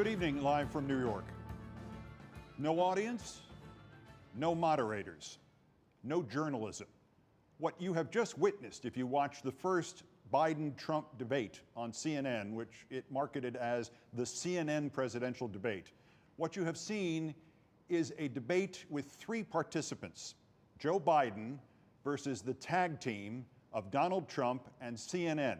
Good evening, live from New York. No audience, no moderators, no journalism. What you have just witnessed, if you watch the first Biden-Trump debate on CNN, which it marketed as the CNN presidential debate, what you have seen is a debate with three participants: Joe Biden versus the tag team of Donald Trump and CNN.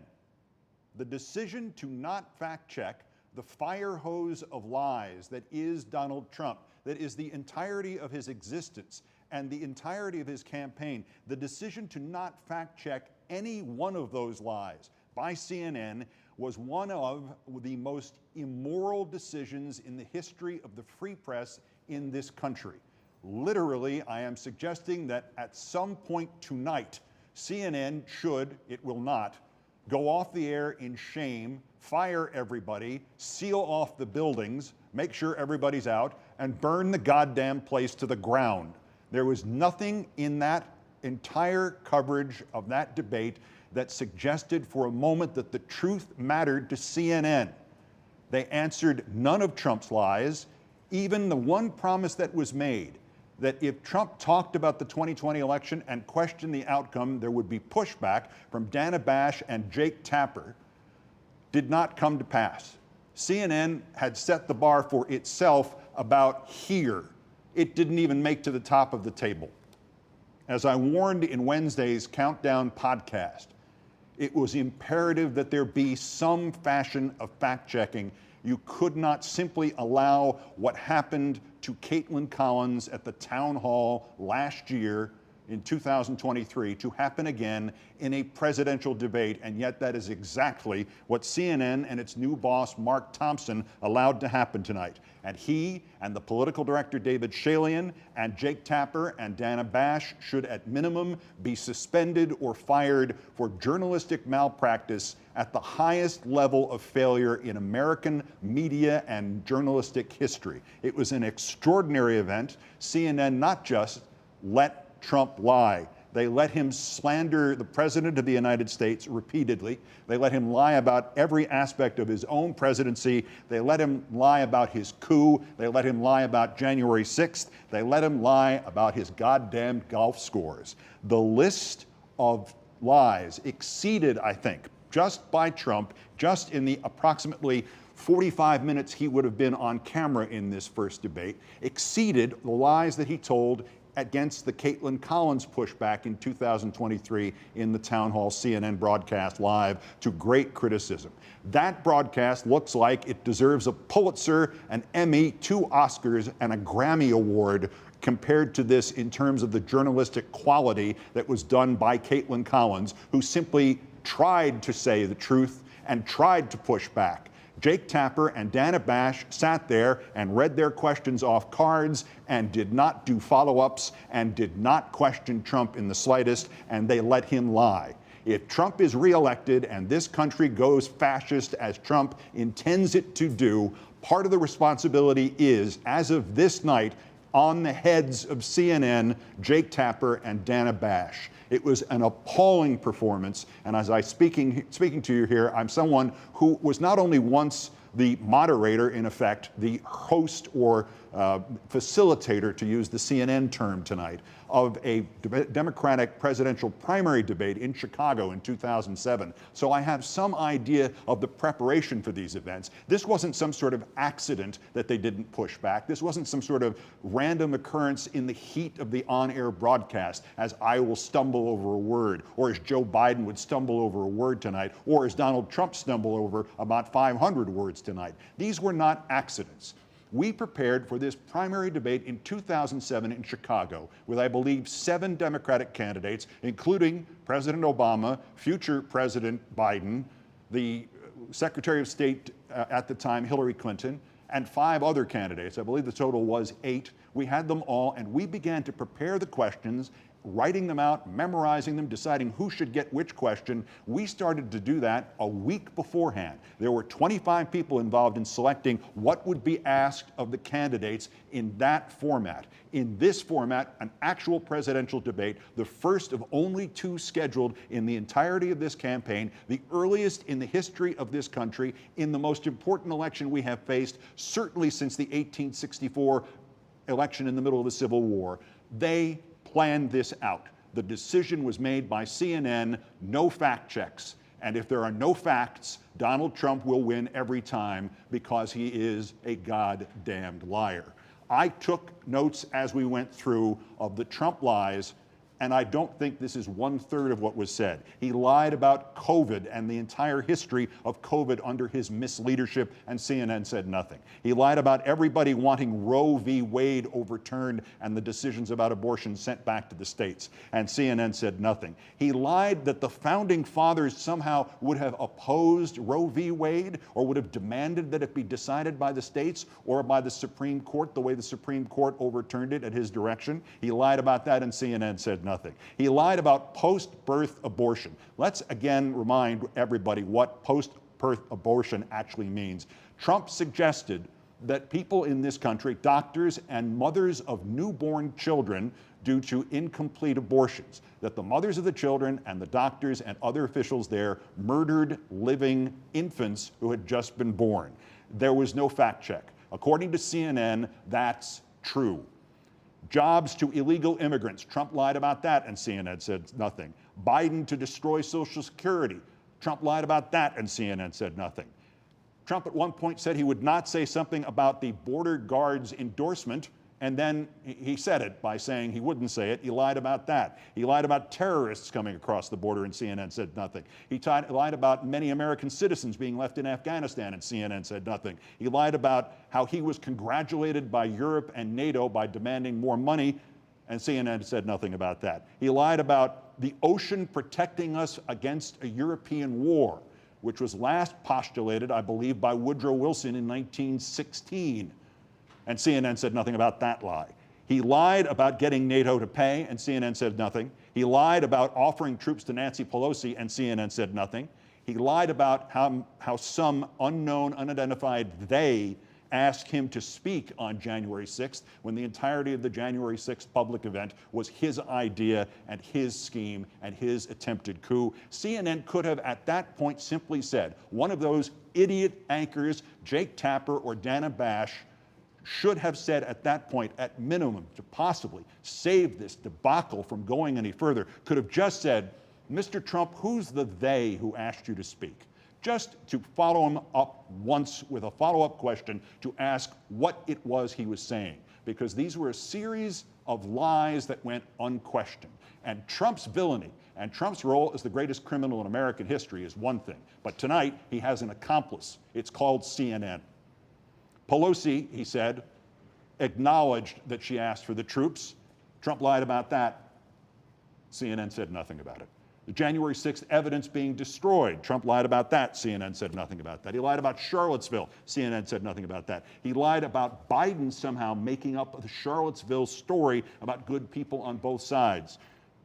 The decision to not fact-check the fire hose of lies that is Donald Trump, that is the entirety of his existence and the entirety of his campaign, the decision to not fact-check any one of those lies by CNN was one of the most immoral decisions in the history of the free press in this country. Literally, I am suggesting that at some point tonight, CNN should, it will not, go off the air in shame, fire everybody, seal off the buildings, make sure everybody's out, and burn the goddamn place to the ground. There was nothing in that entire coverage of that debate that suggested for a moment that the truth mattered to CNN. They answered none of Trump's lies, even the one promise that was made, that if Trump talked about the 2020 election and questioned the outcome, there would be pushback from Dana Bash and Jake Tapper, did not come to pass. CNN had set the bar for itself about here. It didn't even make to the top of the table. As I warned in Wednesday's Countdown podcast, it was imperative that there be some fashion of fact-checking. You could not simply allow what happened to Caitlin Collins at the town hall last year in 2023 to happen again in a presidential debate, and yet that is exactly what CNN and its new boss, Mark Thompson, allowed to happen tonight. And he and the political director, David Shalian, and Jake Tapper and Dana Bash should at minimum be suspended or fired for journalistic malpractice at the highest level of failure in American media and journalistic history. It was an extraordinary event. CNN not just let Trump lie. They let him slander the President of the United States repeatedly. They let him lie about every aspect of his own presidency. They let him lie about his coup. They let him lie about January 6th. They let him lie about his goddamn golf scores. The list of lies exceeded, I think, just by Trump, just in the approximately 45 minutes he would have been on camera in this first debate, exceeded the lies that he told against the Caitlin Collins pushback in 2023 in the town hall CNN broadcast live to great criticism. That broadcast looks like it deserves a Pulitzer, an Emmy, 2 Oscars, and a Grammy Award compared to this in terms of the journalistic quality that was done by Caitlin Collins, who simply tried to say the truth and tried to push back. Jake Tapper and Dana Bash sat there and read their questions off cards and did not do follow-ups and did not question Trump in the slightest, and they let him lie. If Trump is reelected and this country goes fascist as Trump intends it to do, part of the responsibility is, as of this night, on the heads of CNN, Jake Tapper and Dana Bash. It was an appalling performance, and as I'm speaking to you here, I'm someone who was not only once the moderator, in effect, the host or facilitator, to use the CNN term tonight, of a Democratic presidential primary debate in Chicago in 2007. So I have some idea of the preparation for these events. This wasn't some sort of accident that they didn't push back. This wasn't some sort of random occurrence in the heat of the on-air broadcast, as I will stumble over a word, or as Joe Biden would stumble over a word tonight, or as Donald Trump stumbled over about 500 words tonight. These were not accidents. We prepared for this primary debate in 2007 in Chicago with, I believe, 7 Democratic candidates, including President Obama, future President Biden, the Secretary of State at the time, Hillary Clinton, and 5 other candidates. I believe the total was 8. We had them all, and we began to prepare the questions writing them out, memorizing them, deciding who should get which question. We started to do that a week beforehand. There were 25 people involved in selecting what would be asked of the candidates in that format. In this format, an actual presidential debate, the first of only 2 scheduled in the entirety of this campaign, the earliest in the history of this country, in the most important election we have faced, certainly since the 1864 election in the middle of the Civil War. They planned this out. The decision was made by CNN, no fact checks. And if there are no facts, Donald Trump will win every time because he is a goddamned liar. I took notes as we went through of the Trump lies, and I don't think this is 1/3 of what was said. He lied about COVID and the entire history of COVID under his misleadership, and CNN said nothing. He lied about everybody wanting Roe v. Wade overturned and the decisions about abortion sent back to the states, and CNN said nothing. He lied that the founding fathers somehow would have opposed Roe v. Wade or would have demanded that it be decided by the states or by the Supreme Court the way the Supreme Court overturned it at his direction. He lied about that, and CNN said nothing. He lied about post-birth abortion. Let's again remind everybody what post-birth abortion actually means. Trump suggested that people in this country, doctors and mothers of newborn children, due to incomplete abortions, that the mothers of the children and the doctors and other officials there murdered living infants who had just been born. There was no fact check. According to CNN, that's true. Jobs to illegal immigrants. Trump lied about that, and CNN said nothing. Biden to destroy Social Security. Trump lied about that, and CNN said nothing. Trump at one point said he would not say something about the border guards' endorsement, and then he said it by saying he wouldn't say it. He lied about that. He lied about terrorists coming across the border, and CNN said nothing. He lied about many American citizens being left in Afghanistan, and CNN said nothing. He lied about how he was congratulated by Europe and NATO by demanding more money, and CNN said nothing about that. He lied about the ocean protecting us against a European war, which was last postulated, I believe, by Woodrow Wilson in 1916. And CNN said nothing about that lie. He lied about getting NATO to pay, and CNN said nothing. He lied about offering troops to Nancy Pelosi, and CNN said nothing. He lied about how some unknown, unidentified they asked him to speak on January 6th, when the entirety of the January 6th public event was his idea and his scheme and his attempted coup. CNN could have at that point simply said, one of those idiot anchors, Jake Tapper or Dana Bash, should have said at that point, at minimum, to possibly save this debacle from going any further, could have just said, Mr. Trump, who's the they who asked you to speak? Just to follow him up once with a follow-up question to ask what it was he was saying, because these were a series of lies that went unquestioned. And Trump's villainy and Trump's role as the greatest criminal in American history is one thing, but tonight he has an accomplice. It's called CNN. Pelosi, he said, acknowledged that she asked for the troops. Trump lied about that. CNN said nothing about it. The January 6th evidence being destroyed. Trump lied about that. CNN said nothing about that. He lied about Charlottesville. CNN said nothing about that. He lied about Biden somehow making up the Charlottesville story about good people on both sides.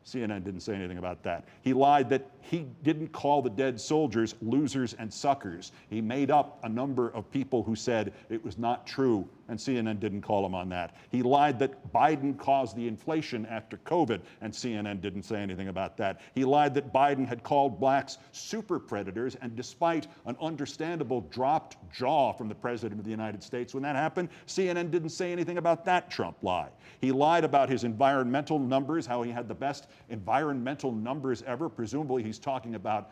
CNN didn't say anything about that. He lied that he didn't call the dead soldiers losers and suckers. He made up a number of people who said it was not true, and CNN didn't call him on that. He lied that Biden caused the inflation after COVID, and CNN didn't say anything about that. He lied that Biden had called blacks super predators, and despite an understandable dropped jaw from the President of the United States when that happened, CNN didn't say anything about that Trump lie. He lied about his environmental numbers, how he had the best environmental numbers ever. Presumably he's talking about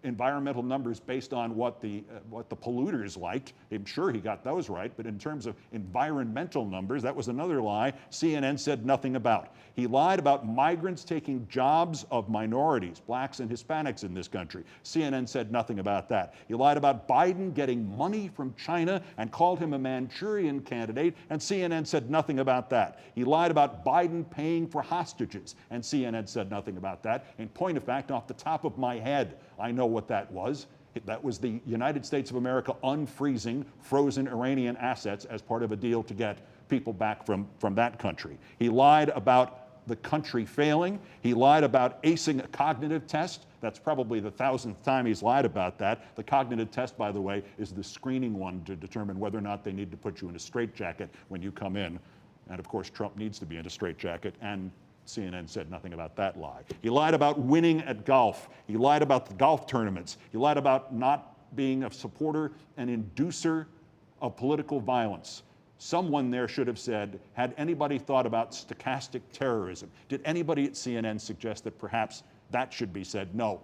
environmental numbers based on what the polluters liked. I'm sure he got those right, but in terms of environmental numbers, that was another lie CNN said nothing about. He lied about migrants taking jobs of minorities, blacks and Hispanics in this country. CNN said nothing about that. He lied about Biden getting money from China and called him a Manchurian candidate, and CNN said nothing about that. He lied about Biden paying for hostages, and CNN said nothing about that. In point of fact, off the top of my head, I know what that was. That was the United States of America unfreezing frozen Iranian assets as part of a deal to get people back from that country. He lied about the country failing. He lied about acing a cognitive test. That's probably the 1,000th time he's lied about that. The cognitive test, by the way, is the screening one to determine whether or not they need to put you in a straitjacket when you come in. And of course, Trump needs to be in a straitjacket, and CNN said nothing about that lie. He lied about winning at golf. He lied about the golf tournaments. He lied about not being a supporter and inducer of political violence. Someone there should have said, had anybody thought about stochastic terrorism? Did anybody at CNN suggest that perhaps that should be said? No.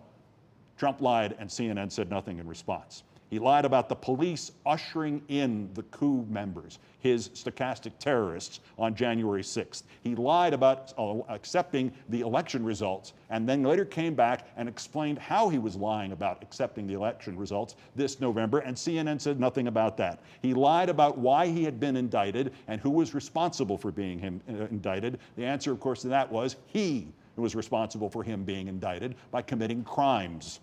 Trump lied, and CNN said nothing in response. He lied about the police ushering in the coup members, his stochastic terrorists, on January 6th. He lied about accepting the election results, and then later came back and explained how he was lying about accepting the election results this November, and CNN said nothing about that. He lied about why he had been indicted and who was responsible for being indicted. The answer, of course, to that was he was responsible for him being indicted by committing crimes.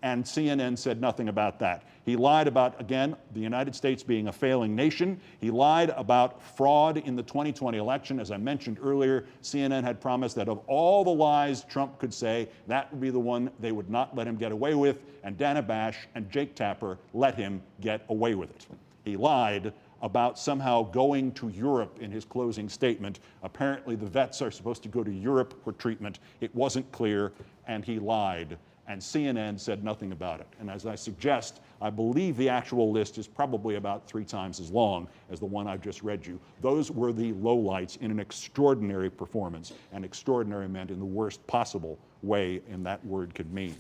And CNN said nothing about that. He lied about, again, the United States being a failing nation. He lied about fraud in the 2020 election. As I mentioned earlier, CNN had promised that of all the lies Trump could say, that would be the one they would not let him get away with, and Dana Bash and Jake Tapper let him get away with it. He lied about somehow going to Europe in his closing statement. Apparently the vets are supposed to go to Europe for treatment. It wasn't clear, and he lied. And CNN said nothing about it. And as I suggest, I believe the actual list is probably about 3 times as long as the one I've just read you. Those were the lowlights in an extraordinary performance, and extraordinary meant in the worst possible way in that word could mean.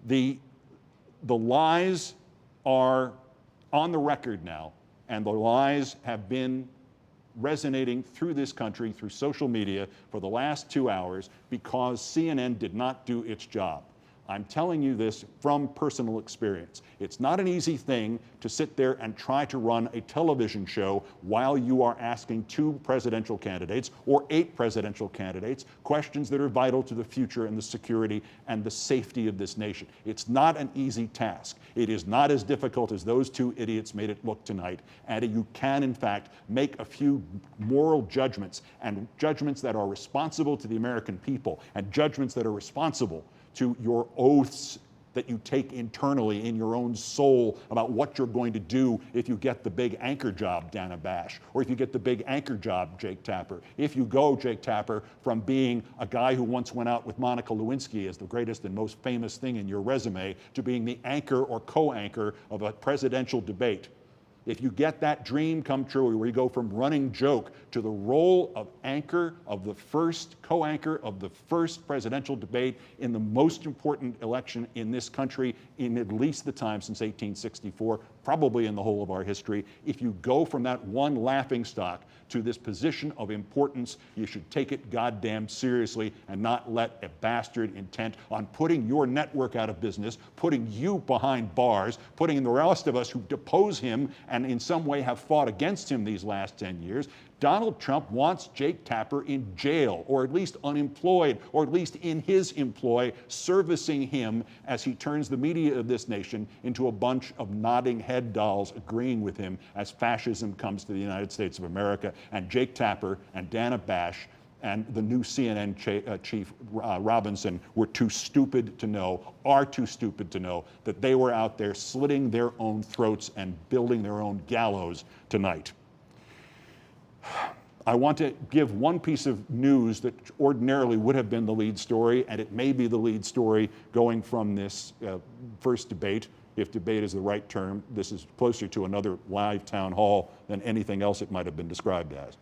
The lies are on the record now, and the lies have been resonating through this country, through social media for the last 2 hours because CNN did not do its job. I'm telling you this from personal experience. It's not an easy thing to sit there and try to run a television show while you are asking 2 presidential candidates or 8 presidential candidates questions that are vital to the future and the security and the safety of this nation. It's not an easy task. It is not as difficult as those 2 idiots made it look tonight. And you can, in fact, make a few moral judgments, and judgments that are responsible to the American people, and judgments that are responsible to your oaths that you take internally in your own soul about what you're going to do if you get the big anchor job, Dana Bash, or if you get the big anchor job, Jake Tapper. If you go, Jake Tapper, from being a guy who once went out with Monica Lewinsky as the greatest and most famous thing in your resume to being the anchor or co-anchor of a presidential debate. If you get that dream come true, where you go from running joke to the role of anchor of the first, co-anchor of the first presidential debate in the most important election in this country in at least the time since 1864, probably in the whole of our history, if you go from that one laughingstock to this position of importance, you should take it goddamn seriously and not let a bastard intent on putting your network out of business, putting you behind bars, putting the rest of us who depose him and in some way have fought against him these last 10 years. Donald Trump wants Jake Tapper in jail, or at least unemployed, or at least in his employ, servicing him as he turns the media of this nation into a bunch of nodding head dolls agreeing with him as fascism comes to the United States of America. And Jake Tapper and Dana Bash and the new CNN chief, Robinson, were too stupid to know, are too stupid to know, that they were out there slitting their own throats and building their own gallows tonight. I want to give one piece of news that ordinarily would have been the lead story, and it may be the lead story going from this first debate. If debate is the right term, this is closer to another live town hall than anything else it might have been described as.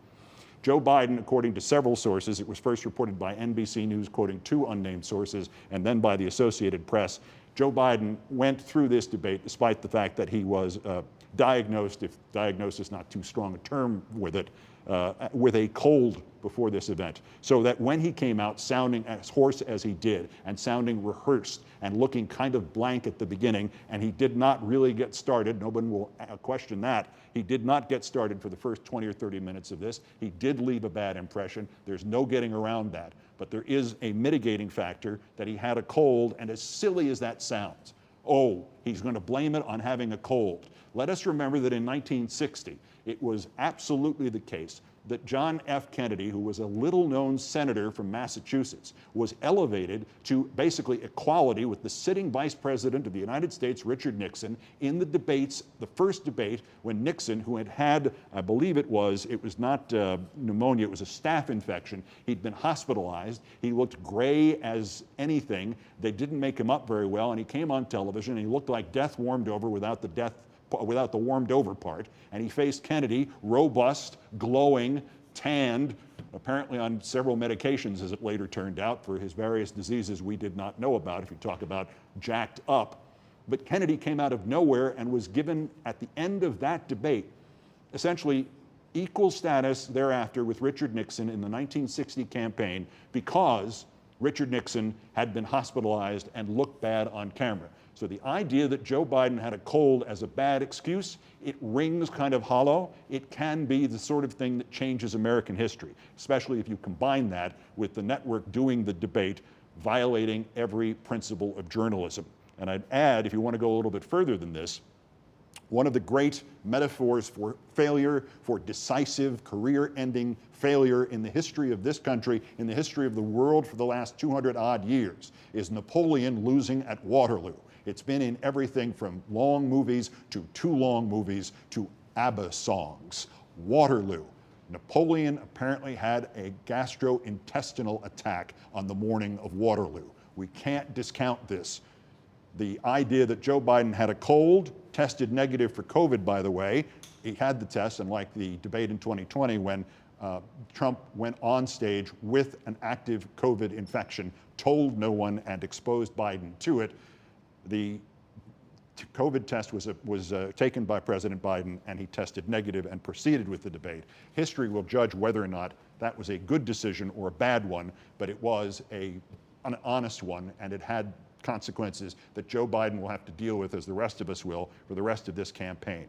Joe Biden, according to several sources, it was first reported by NBC News, quoting 2 unnamed sources, and then by the Associated Press, Joe Biden went through this debate despite the fact that he was diagnosed, if diagnosis is not too strong a term with it, with a cold before this event. So that when he came out sounding as hoarse as he did and sounding rehearsed and looking kind of blank at the beginning, and he did not really get started, no one will question that, he did not get started for the first 20 or 30 minutes of this. He did leave a bad impression. There's no getting around that. But there is a mitigating factor that he had a cold, and as silly as that sounds, oh, he's going to blame it on having a cold. Let us remember that in 1960, it was absolutely the case that John F. Kennedy, who was a little-known senator from Massachusetts, was elevated to basically equality with the sitting Vice President of the United States, Richard Nixon, in the debates, the first debate, when Nixon, who had, I believe it was not pneumonia, it was a staph infection. He'd been hospitalized. He looked gray as anything. They didn't make him up very well, and he came on television, and he looked like death warmed over without the warmed over part, and he faced Kennedy, robust, glowing, tanned, apparently on several medications, as it later turned out, for his various diseases we did not know about, if you talk about jacked up. But Kennedy came out of nowhere and was given, at the end of that debate, essentially equal status thereafter with Richard Nixon in the 1960 campaign, because Richard Nixon had been hospitalized and looked bad on camera. So the idea that Joe Biden had a cold as a bad excuse, it rings kind of hollow. It can be the sort of thing that changes American history, especially if you combine that with the network doing the debate, violating every principle of journalism. And I'd add, if you want to go a little bit further than this, one of the great metaphors for failure, for decisive, career-ending failure in the history of this country, in the history of the world for the last 200-odd years, is Napoleon losing at Waterloo. It's been in everything from long movies to too long movies to ABBA songs. Waterloo. Napoleon apparently had a gastrointestinal attack on the morning of Waterloo. We can't discount this. The idea that Joe Biden had a cold, tested negative for COVID, by the way. He had the test, unlike the debate in 2020 when Trump went on stage with an active COVID infection, told no one, and exposed Biden to it. The COVID test was taken by President Biden, and he tested negative and proceeded with the debate. History will judge whether or not that was a good decision or a bad one, but it was an honest one, and it had consequences that Joe Biden will have to deal with, as the rest of us will, for the rest of this campaign.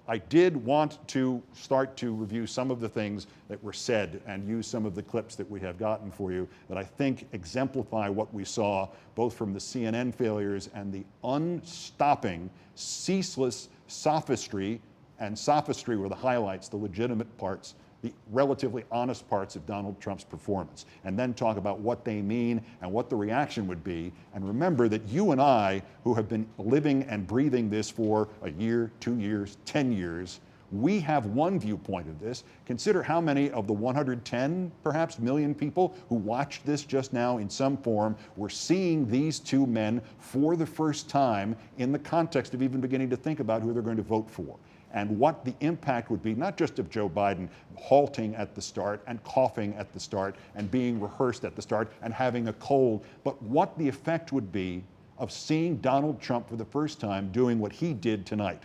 I did want to start to review some of the things that were said and use some of the clips that we have gotten for you that I think exemplify what we saw both from the CNN failures and the unstopping, ceaseless sophistry, and sophistry were the highlights, the legitimate parts, the relatively honest parts of Donald Trump's performance, and then talk about what they mean and what the reaction would be. And remember that you and I, who have been living and breathing this for a year, 2 years, 10 years, we have one viewpoint of this. Consider how many of the 110, perhaps, million people who watched this just now in some form were seeing these two men for the first time in the context of even beginning to think about who they're going to vote for, and what the impact would be, not just of Joe Biden halting at the start and coughing at the start and being rehearsed at the start and having a cold, but what the effect would be of seeing Donald Trump for the first time doing what he did tonight.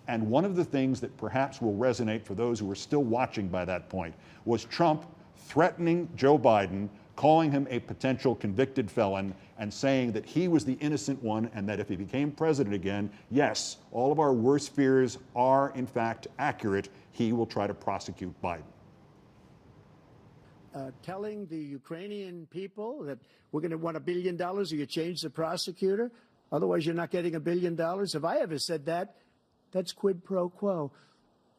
And one of the things that perhaps will resonate for those who are still watching by that point was Trump threatening Joe Biden, calling him a potential convicted felon, and saying that he was the innocent one, and that if he became president again, yes, all of our worst fears are in fact accurate. He will try to prosecute Biden. Telling the Ukrainian people that we're going to want $1 billion or you change the prosecutor, otherwise you're not getting $1 billion. If I ever said that, that's quid pro quo.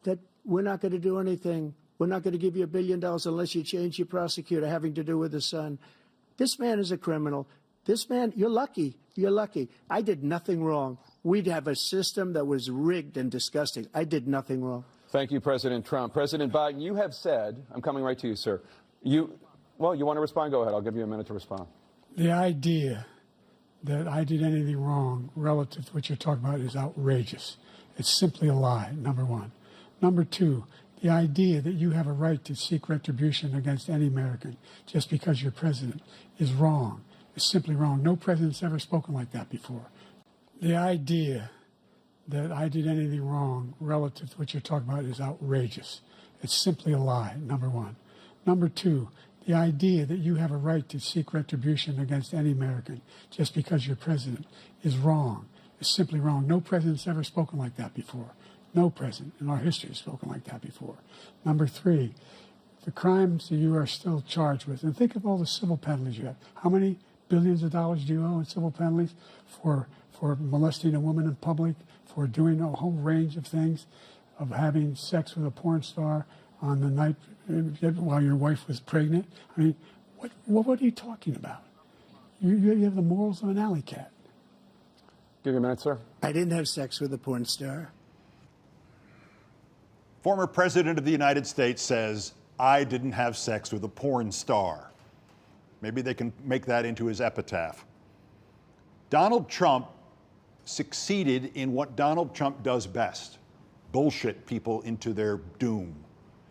That we're not going to do anything. We're not going to give you $1 billion unless you change your prosecutor having to do with the son. This man is a criminal. This man, you're lucky. You're lucky. I did nothing wrong. We'd have a system that was rigged and disgusting. I did nothing wrong. Thank you, President Trump. President Biden, you have said, I'm coming right to you, sir. You want to respond? Go ahead. I'll give you a minute to respond. The idea that I did anything wrong relative to what you're talking about is outrageous. It's simply a lie, number one. Number two, the idea that you have a right to seek retribution against any American just because you're president is wrong. It's simply wrong. No president's ever spoken like that before. The idea that I did anything wrong relative to what you're talking about is outrageous. It's simply a lie, number one. Number two, the idea that you have a right to seek retribution against any American just because you're president is wrong. It's simply wrong. No president's ever spoken like that before. No president in our history has spoken like that before. Number three, the crimes that you are still charged with, and think of all the civil penalties you have. How many billions of dollars do you owe in civil penalties for molesting a woman in public, for doing a whole range of things, of having sex with a porn star, on the night while your wife was pregnant. I mean, what are you talking about? You have the morals of an alley cat. Give you a minute, sir. I didn't have sex with a porn star. Former President of the United States says, I didn't have sex with a porn star. Maybe they can make that into his epitaph. Donald Trump succeeded in what Donald Trump does best, bullshit people into their doom.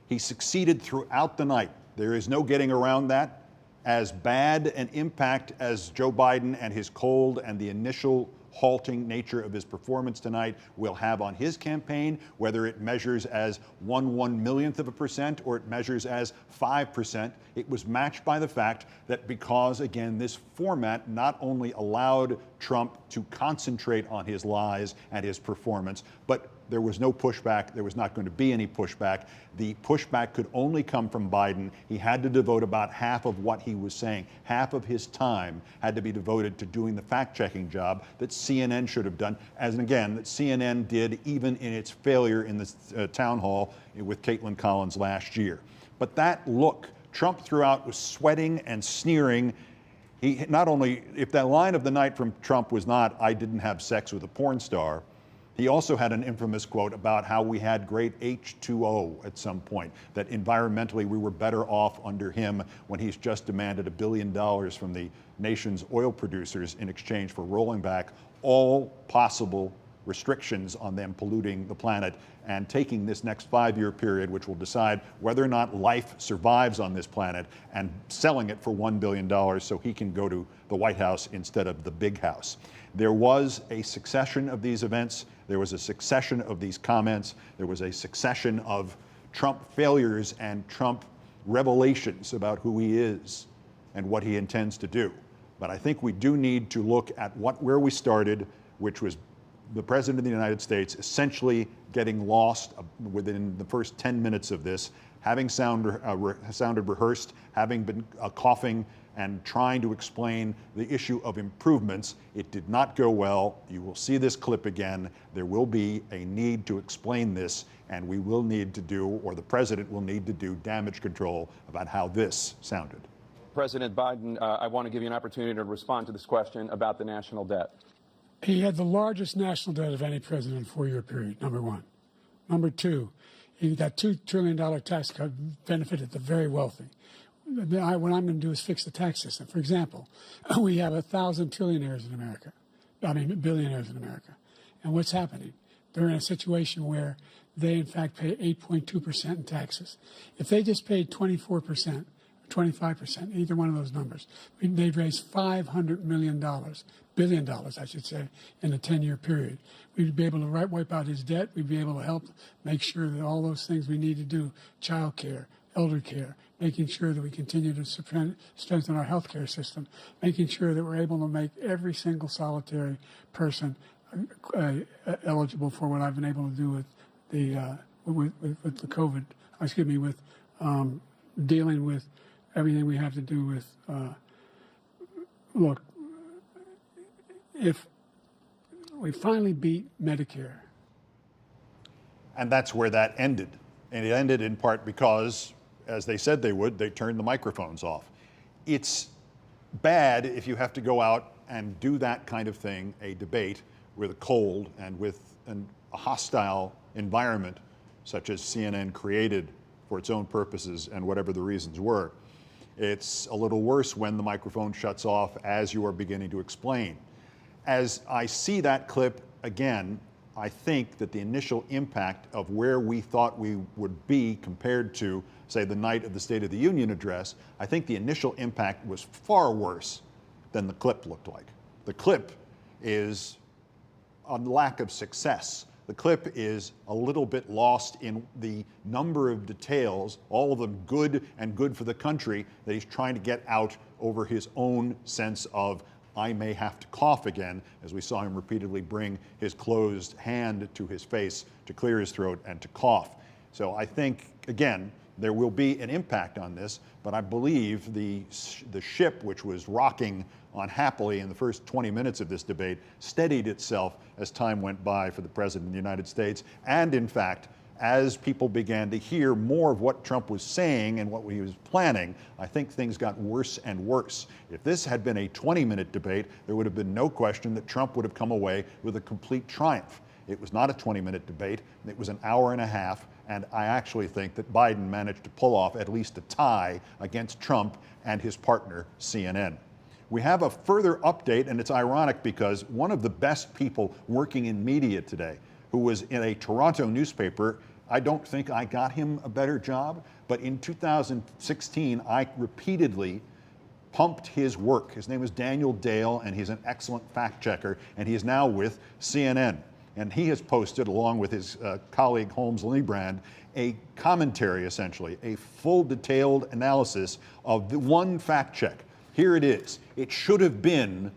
He succeeded throughout the night. There is no getting around that. As bad an impact as Joe Biden and his cold and the initial halting nature of his performance tonight will have on his campaign, whether it measures as 1/1,000,000% or it measures as 5%, it was matched by the fact that because, again, this format not only allowed Trump to concentrate on his lies and his performance, but there was no pushback. There was not going to be any pushback. The pushback could only come from Biden. He had to devote about half of what he was saying. Half of his time had to be devoted to doing the fact-checking job that CNN should have done, as again, that CNN did even in its failure in the town hall with Caitlin Collins last year. But that look, Trump throughout was sweating and sneering. He not only, if that line of the night from Trump was not, I didn't have sex with a porn star, he also had an infamous quote about how we had great H2O at some point, that environmentally we were better off under him when he's just demanded $1 billion from the nation's oil producers in exchange for rolling back all possible restrictions on them polluting the planet and taking this next 5-year period, which will decide whether or not life survives on this planet, and selling it for $1 billion so he can go to the White House instead of the big house. There was a succession of these events. There was a succession of these comments. There was a succession of Trump failures and Trump revelations about who he is and what he intends to do. But I think we do need to look at where we started, which was the President of the United States essentially getting lost within the first 10 minutes of this, having sounded rehearsed, having been coughing and trying to explain the issue of improvements. It did not go well. You will see this clip again. There will be a need to explain this, and we will need to do, or the president will need to do, damage control about how this sounded. President Biden, I want to give you an opportunity to respond to this question about the national debt. He had the largest national debt of any president in a 4-year period, number one. Number two, that $2 trillion tax cut benefited the very wealthy. What I'm going to do is fix the tax system. For example, we have 1,000 billionaires in America. And what's happening? They're in a situation where they, in fact, pay 8.2% in taxes. If they just paid 24%, 25%, either one of those numbers, they'd raise $500 billion, I should say, in a 10-year period. We'd be able to wipe out his debt. We'd be able to help make sure that all those things we need to do, child care, elder care, making sure that we continue to strengthen our health care system, making sure that we're able to make every single solitary person eligible for what I've been able to do with the COVID, with dealing with everything we have to do with, look, if we finally beat Medicare. And that's where that ended. And it ended in part because, as they said they would, they turned the microphones off. It's bad if you have to go out and do that kind of thing, a debate with a cold and with a hostile environment such as CNN created for its own purposes and whatever the reasons were. It's a little worse when the microphone shuts off as you are beginning to explain. As I see that clip again, I think that the initial impact of where we thought we would be compared to, say, the night of the State of the Union address, I think the initial impact was far worse than the clip looked like. The clip is a lack of success. The clip is a little bit lost in the number of details, all of them good and good for the country, that he's trying to get out over his own sense of, I may have to cough again, as we saw him repeatedly bring his closed hand to his face to clear his throat and to cough. So I think, again, there will be an impact on this, but I believe the ship, which was rocking unhappily in the first 20 minutes of this debate, steadied itself as time went by for the President of the United States, and in fact, as people began to hear more of what Trump was saying and what he was planning, I think things got worse and worse. If this had been a 20-minute debate, there would have been no question that Trump would have come away with a complete triumph. It was not a 20-minute debate. It was an hour and a half, and I actually think that Biden managed to pull off at least a tie against Trump and his partner, CNN. We have a further update, and it's ironic because one of the best people working in media today, who was in a Toronto newspaper, I don't think I got him a better job, but in 2016, I repeatedly pumped his work. His name is Daniel Dale, and he's an excellent fact checker, and he is now with CNN. And he has posted, along with his colleague Holmes Lebrand, a commentary, essentially, a full detailed analysis of the one fact check. Here it is. It should have been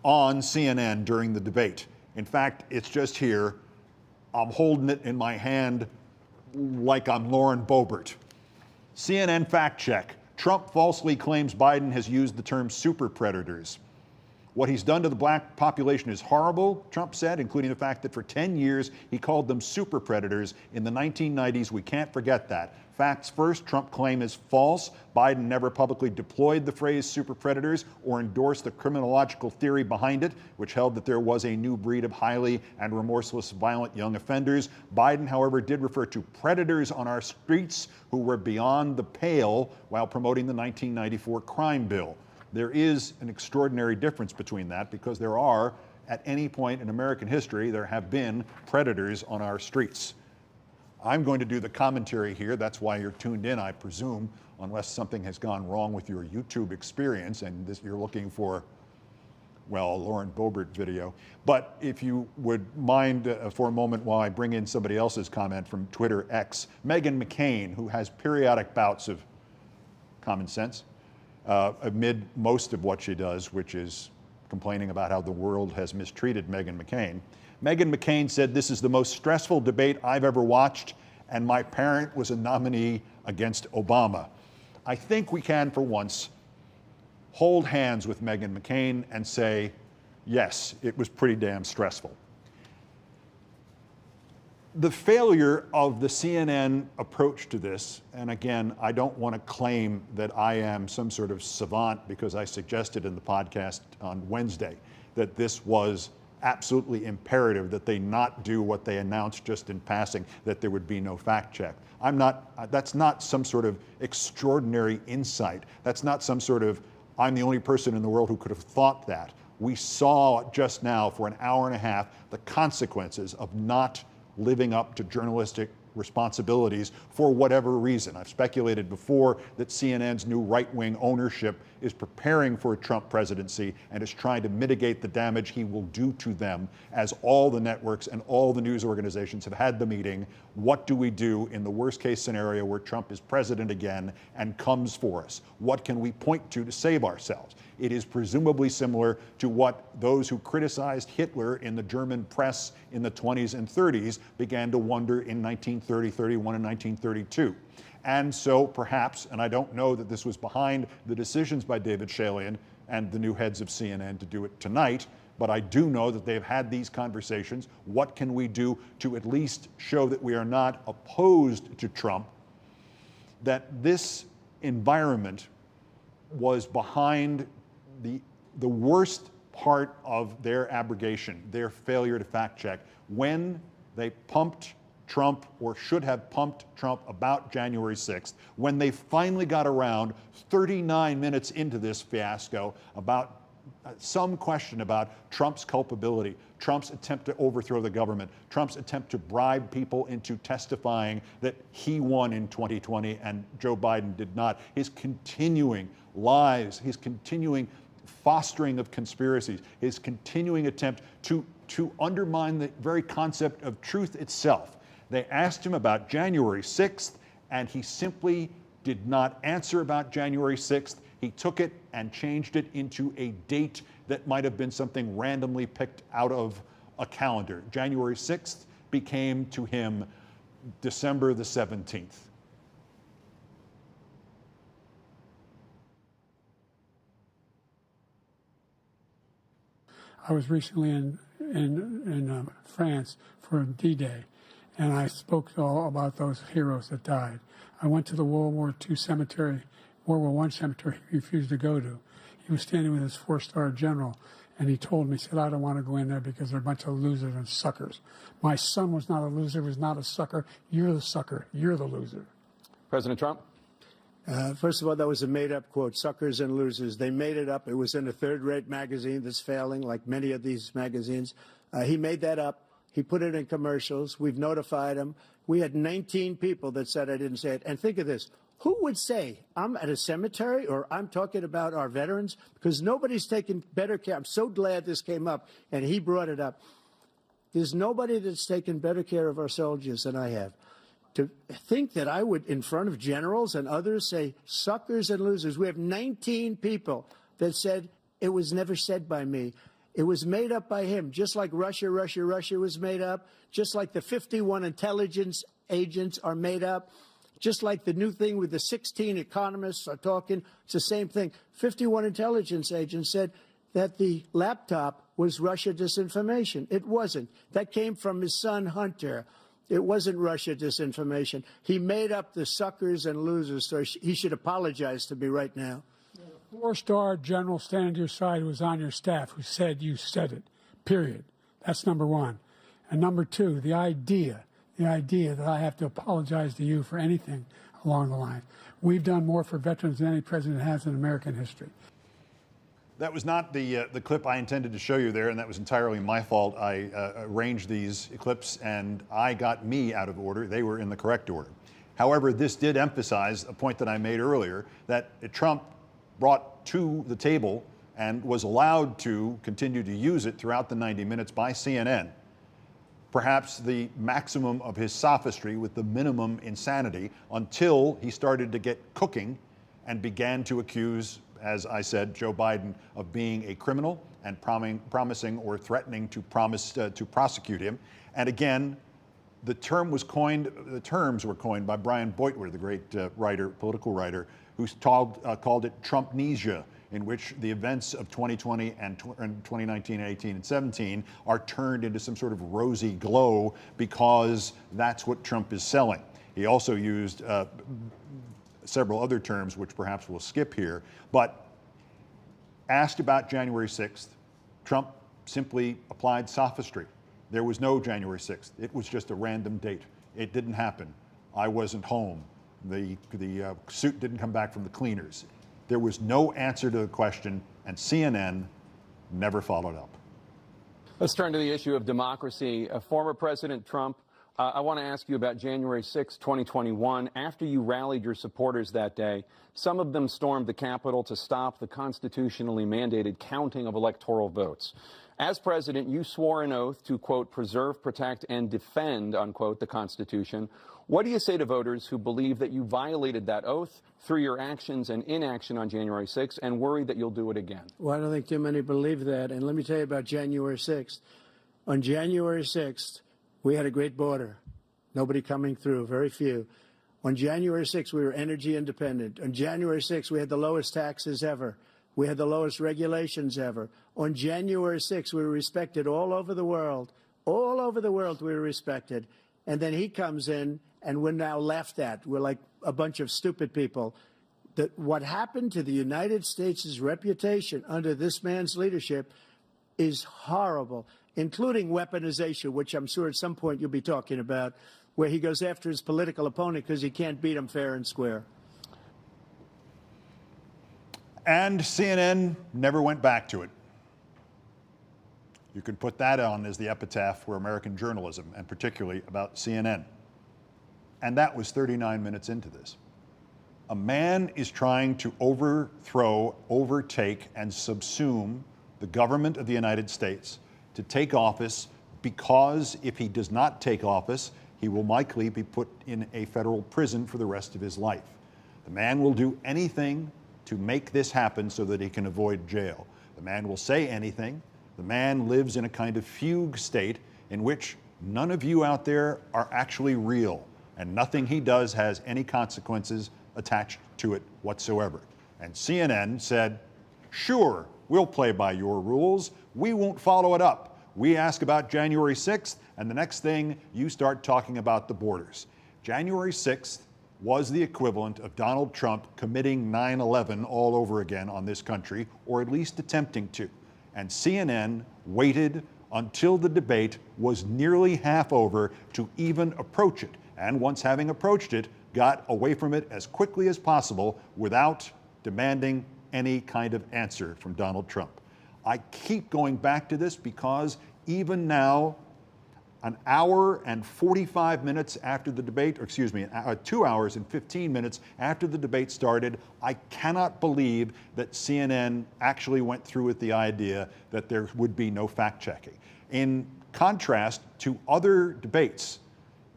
on CNN during the debate. In fact, it's just here. I'm holding it in my hand like I'm Lauren Boebert. CNN fact check. Trump falsely claims Biden has used the term super predators. What he's done to the black population is horrible, Trump said, including the fact that for 10 years he called them super predators in the 1990s. We can't forget that. Facts first, Trump claim is false. Biden never publicly deployed the phrase super predators or endorsed the criminological theory behind it, which held that there was a new breed of highly and remorseless violent young offenders. Biden, however, did refer to predators on our streets who were beyond the pale while promoting the 1994 crime bill. There is an extraordinary difference between that because there are, at any point in American history, there have been predators on our streets. I'm going to do the commentary here. That's why you're tuned in, I presume, unless something has gone wrong with your YouTube experience and you're looking for, well, a Lauren Boebert video. But if you would mind for a moment while I bring in somebody else's comment from Twitter X, Meghan McCain, who has periodic bouts of common sense, amid most of what she does, which is complaining about how the world has mistreated Meghan McCain. Meghan McCain said, "This is the most stressful debate I've ever watched, and my parent was a nominee against Obama." I think we can, for once, hold hands with Meghan McCain and say, yes, it was pretty damn stressful. The failure of the CNN approach to this, and again, I don't want to claim that I am some sort of savant because I suggested in the podcast on Wednesday that this was absolutely imperative that they not do what they announced just in passing, that there would be no fact check. That's not some sort of extraordinary insight. That's not some sort of, I'm the only person in the world who could have thought that. We saw just now for an hour and a half the consequences of not living up to journalistic responsibilities for whatever reason. I've speculated before that CNN's new right-wing ownership is preparing for a Trump presidency and is trying to mitigate the damage he will do to them, as all the networks and all the news organizations have had the meeting. What do we do in the worst case scenario where Trump is president again and comes for us? What can we point to save ourselves? It is presumably similar to what those who criticized Hitler in the German press in the 20s and 30s began to wonder in 1930, 31, and 1932. And so perhaps, and I don't know that this was behind the decisions by David Shalian and the new heads of CNN to do it tonight, but I do know that they've had these conversations. What can we do to at least show that we are not opposed to Trump, that this environment was behind the worst part of their abrogation, their failure to fact check, when they pumped Trump, or should have pumped Trump, about January 6th, when they finally got around 39 minutes into this fiasco about some question about Trump's culpability, Trump's attempt to overthrow the government, Trump's attempt to bribe people into testifying that he won in 2020 and Joe Biden did not, his continuing lies, his continuing fostering of conspiracies, his continuing attempt to undermine the very concept of truth itself. They asked him about January 6th, and he simply did not answer about January 6th. He took it and changed it into a date that might have been something randomly picked out of a calendar. January 6th became to him December the 17th. I was recently in France for D-Day, and I spoke all about those heroes that died. I went to the World War II cemetery, World War I cemetery he refused to go to. He was standing with his 4-star general, and he told me, he said, I don't want to go in there because they're a bunch of losers and suckers. My son was not a loser, was not a sucker. You're the sucker. You're the loser. President Trump? First of all, that was a made-up quote, suckers and losers. They made it up. It was in a third-rate magazine that's failing, like many of these magazines. He made that up. He put it in commercials. We've notified him. We had 19 people that said I didn't say it. And think of this. Who would say I'm at a cemetery or I'm talking about our veterans? Because nobody's taken better care. I'm so glad this came up, and he brought it up. There's nobody that's taken better care of our soldiers than I have. To think that I would, in front of generals and others, say suckers and losers. We have 19 people that said it was never said by me. It was made up by him, just like Russia was made up, just like the 51 intelligence agents are made up, just like the new thing with the 16 economists are talking. It's the same thing. 51 intelligence agents said that the laptop was Russia disinformation. It wasn't. That came from his son, Hunter. It wasn't Russia disinformation. He made up the suckers and losers, so he should apologize to me right now. 4-star general standing to your side who was on your staff who said you said it, period. That's number one. And number two, the idea that I have to apologize to you for anything along the line. We've done more for veterans than any president has in American history. That was not the clip I intended to show you there, and that was entirely my fault. I arranged these clips, and I got me out of order. They were in the correct order. However, this did emphasize a point that I made earlier, that Trump brought to the table and was allowed to continue to use it throughout the 90 minutes by CNN. Perhaps the maximum of his sophistry with the minimum insanity, until he started to get cooking and began to accuse, as I said, Joe Biden of being a criminal and promising or threatening to prosecute him. And again, the terms were coined by Brian Beutler, the great political writer, who called it Trumpnesia, in which the events of 2020 and 2019 and 18 and 17 are turned into some sort of rosy glow because that's what Trump is selling. He also used several other terms, which perhaps we'll skip here, but asked about January 6th, Trump simply applied sophistry. There was no January 6th. It was just a random date. It didn't happen. I wasn't home. The suit didn't come back from the cleaners. There was no answer to the question, and CNN never followed up. Let's turn to the issue of democracy. Former President Trump, I want to ask you about January 6, 2021. After you rallied your supporters that day, some of them stormed the Capitol to stop the constitutionally mandated counting of electoral votes. As president, you swore an oath to, quote, preserve, protect, and defend, unquote, the Constitution. What do you say to voters who believe that you violated that oath through your actions and inaction on January 6th and worry that you'll do it again? Well, I don't think too many believe that. And let me tell you about January 6th. On January 6th, we had a great border. Nobody coming through, very few. On January 6th, we were energy independent. On January 6th, we had the lowest taxes ever. We had the lowest regulations ever. On January 6th, we were respected all over the world. All over the world, we were respected. And then he comes in, and we're now laughed at. We're like a bunch of stupid people. What happened to the United States' reputation under this man's leadership is horrible, including weaponization, which I'm sure at some point you'll be talking about, where he goes after his political opponent because he can't beat him fair and square. And CNN never went back to it. You could put that on as the epitaph for American journalism, and particularly about CNN. And that was 39 minutes into this. A man is trying to overthrow, overtake, and subsume the government of the United States to take office, because if he does not take office, he will likely be put in a federal prison for the rest of his life. The man will do anything to make this happen so that he can avoid jail. The man will say anything. The man lives in a kind of fugue state in which none of you out there are actually real, and nothing he does has any consequences attached to it whatsoever. And CNN said, sure, we'll play by your rules. We won't follow it up. we ask about January 6th, and the next thing you start talking about the borders. January 6th was the equivalent of Donald Trump committing 9/11 all over again on this country, or at least attempting to. And CNN waited until the debate was nearly half over to even approach it. And once having approached it, got away from it as quickly as possible without demanding any kind of answer from Donald Trump. I keep going back to this because even now, an hour and 45 minutes after the debate, or excuse me, 2 hours and 15 minutes after the debate started, I cannot believe that CNN actually went through with the idea that there would be no fact checking. In contrast to other debates,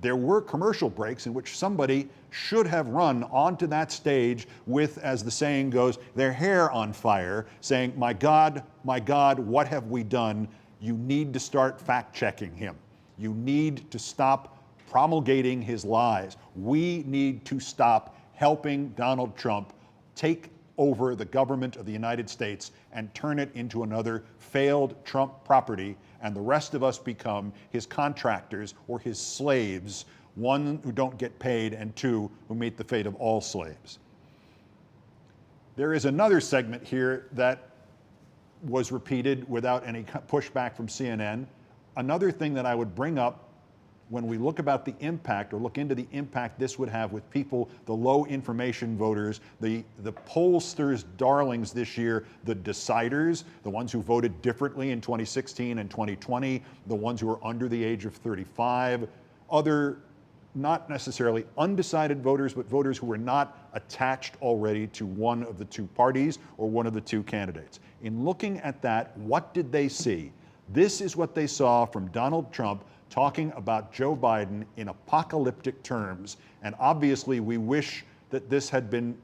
there were commercial breaks in which somebody should have run onto that stage with, as the saying goes, their hair on fire, saying, my God, what have we done? You need to start fact checking him. You need to stop promulgating his lies. We need to stop helping Donald Trump take over the government of the United States and turn it into another failed Trump property, and the rest of us become his contractors or his slaves, one, who don't get paid, and two, who meet the fate of all slaves. There is another segment here that was repeated without any pushback from CNN. Another thing that I would bring up when we look about the impact, or look into the impact this would have with people, the low information voters, the pollsters' darlings this year, the deciders, the ones who voted differently in 2016 and 2020, the ones who are under the age of 35, other not necessarily undecided voters, but voters who were not attached already to one of the two parties or one of the two candidates. In looking at that, what did they see? This is what they saw from Donald Trump talking about Joe Biden in apocalyptic terms. And obviously, we wish that this had been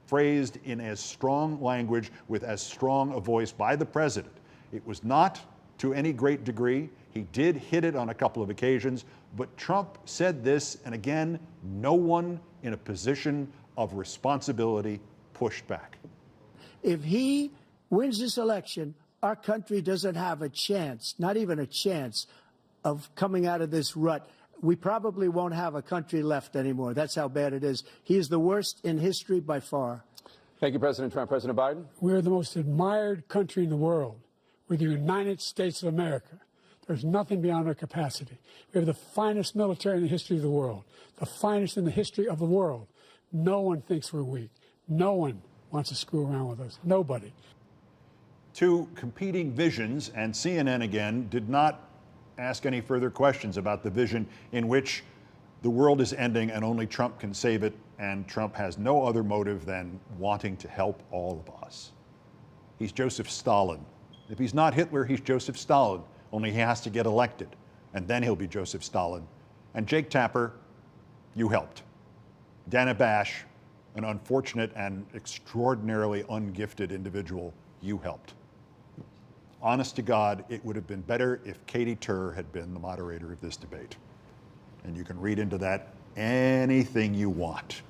phrased in as strong language with as strong a voice by the president. It was not to any great degree. He did hit it on a couple of occasions, but Trump said this, and again, no one in a position of responsibility pushed back. If he wins this election, our country doesn't have a chance, not even a chance, of coming out of this rut. We probably won't have a country left anymore. That's how bad it is. He is the worst in history by far. Thank you, President Trump. President Biden? We're the most admired country in the world. We're the United States of America. There's nothing beyond our capacity. We have the finest military in the history of the world, the finest in the history of the world. No one thinks we're weak. No one wants to screw around with us. Nobody. Two competing visions, and CNN again did not ask any further questions about the vision in which the world is ending and only Trump can save it, and Trump has no other motive than wanting to help all of us. He's Joseph Stalin. If he's not Hitler, he's Joseph Stalin, only he has to get elected, and then he'll be Joseph Stalin. And Jake Tapper, you helped. Dana Bash, an unfortunate and extraordinarily ungifted individual, you helped. Honest to God, it would have been better if Katie Tur had been the moderator of this debate. And you can read into that anything you want.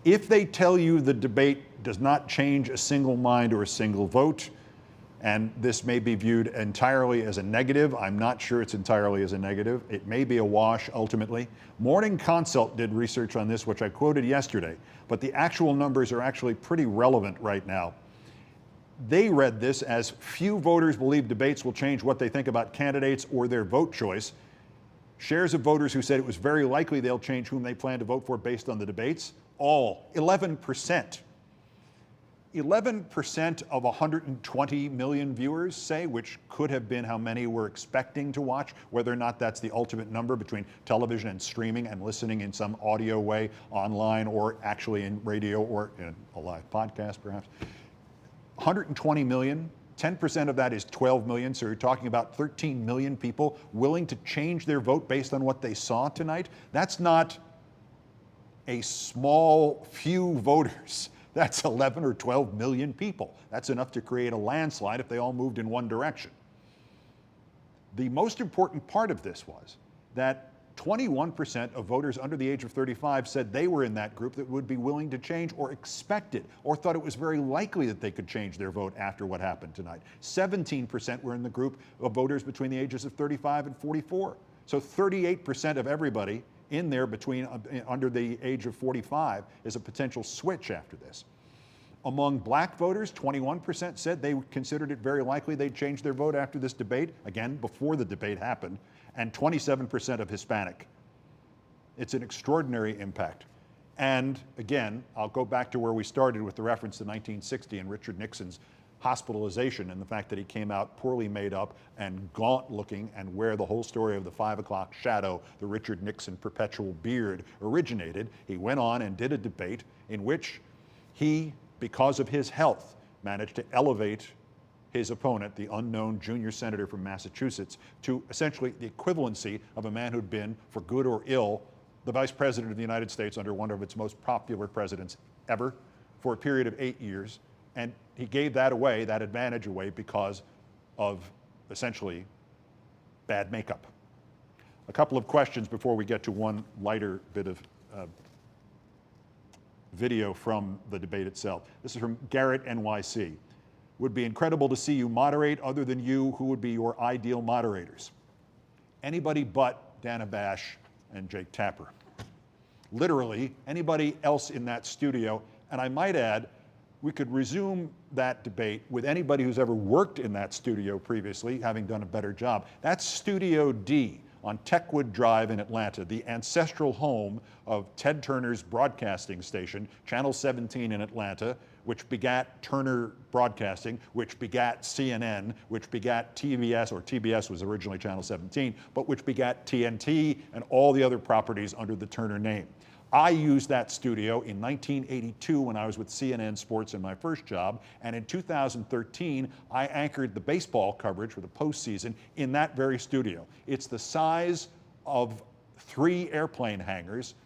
If they tell you the debate does not change a single mind or a single vote, and this may be viewed entirely as a negative, I'm not sure it's entirely as a negative. It may be a wash ultimately. Morning Consult did research on this, which I quoted yesterday, but the actual numbers are actually pretty relevant right now. They read this as few voters believe debates will change what they think about candidates or their vote choice. Shares of voters who said it was very likely they'll change whom they plan to vote for based on the debates, all 11%. 11% of 120 million viewers say, which could have been how many we're expecting to watch, whether or not that's the ultimate number between television and streaming and listening in some audio way online or actually in radio or in a live podcast perhaps. 120 million, 10% of that is 12 million, so you're talking about 13 million people willing to change their vote based on what they saw tonight. That's not a small few voters. That's 11 or 12 million people. That's enough to create a landslide if they all moved in one direction. The most important part of this was that 21% of voters under the age of 35 said they were in that group that would be willing to change or expected or thought it was very likely that they could change their vote after what happened tonight. 17% were in the group of voters between the ages of 35 and 44. So 38% of everybody in there between under the age of 45 is a potential switch after this. Among black voters, 21% said they considered it very likely they'd change their vote after this debate, again, before the debate happened, and 27% of Hispanic. It's an extraordinary impact. And again, I'll go back to where we started with the reference to 1960 and Richard Nixon's hospitalization and the fact that he came out poorly made up and gaunt looking, and where the whole story of the 5 o'clock shadow, the Richard Nixon perpetual beard, originated. He went on and did a debate in which he, because of his health, managed to elevate his opponent, the unknown junior senator from Massachusetts, to essentially the equivalency of a man who'd been, for good or ill, the vice president of the United States under one of its most popular presidents ever for a period of 8 years. And he gave that away, that advantage away, because of essentially bad makeup. A couple of questions before we get to one lighter bit of video from the debate itself. This is from Garrett, NYC. Would be incredible to see you moderate. Other than you, who would be your ideal moderators? Anybody but Dana Bash and Jake Tapper. Literally, anybody else in that studio. And I might add, we could resume that debate with anybody who's ever worked in that studio previously, having done a better job. That's Studio D on Techwood Drive in Atlanta, the ancestral home of Ted Turner's broadcasting station, Channel 17 in Atlanta, which begat Turner Broadcasting, which begat CNN, which begat TBS, or TBS was originally Channel 17, but which begat TNT and all the other properties under the Turner name. I used that studio in 1982 when I was with CNN Sports in my first job, and in 2013 I anchored the baseball coverage for the postseason in that very studio. It's the size of 3 airplane hangars,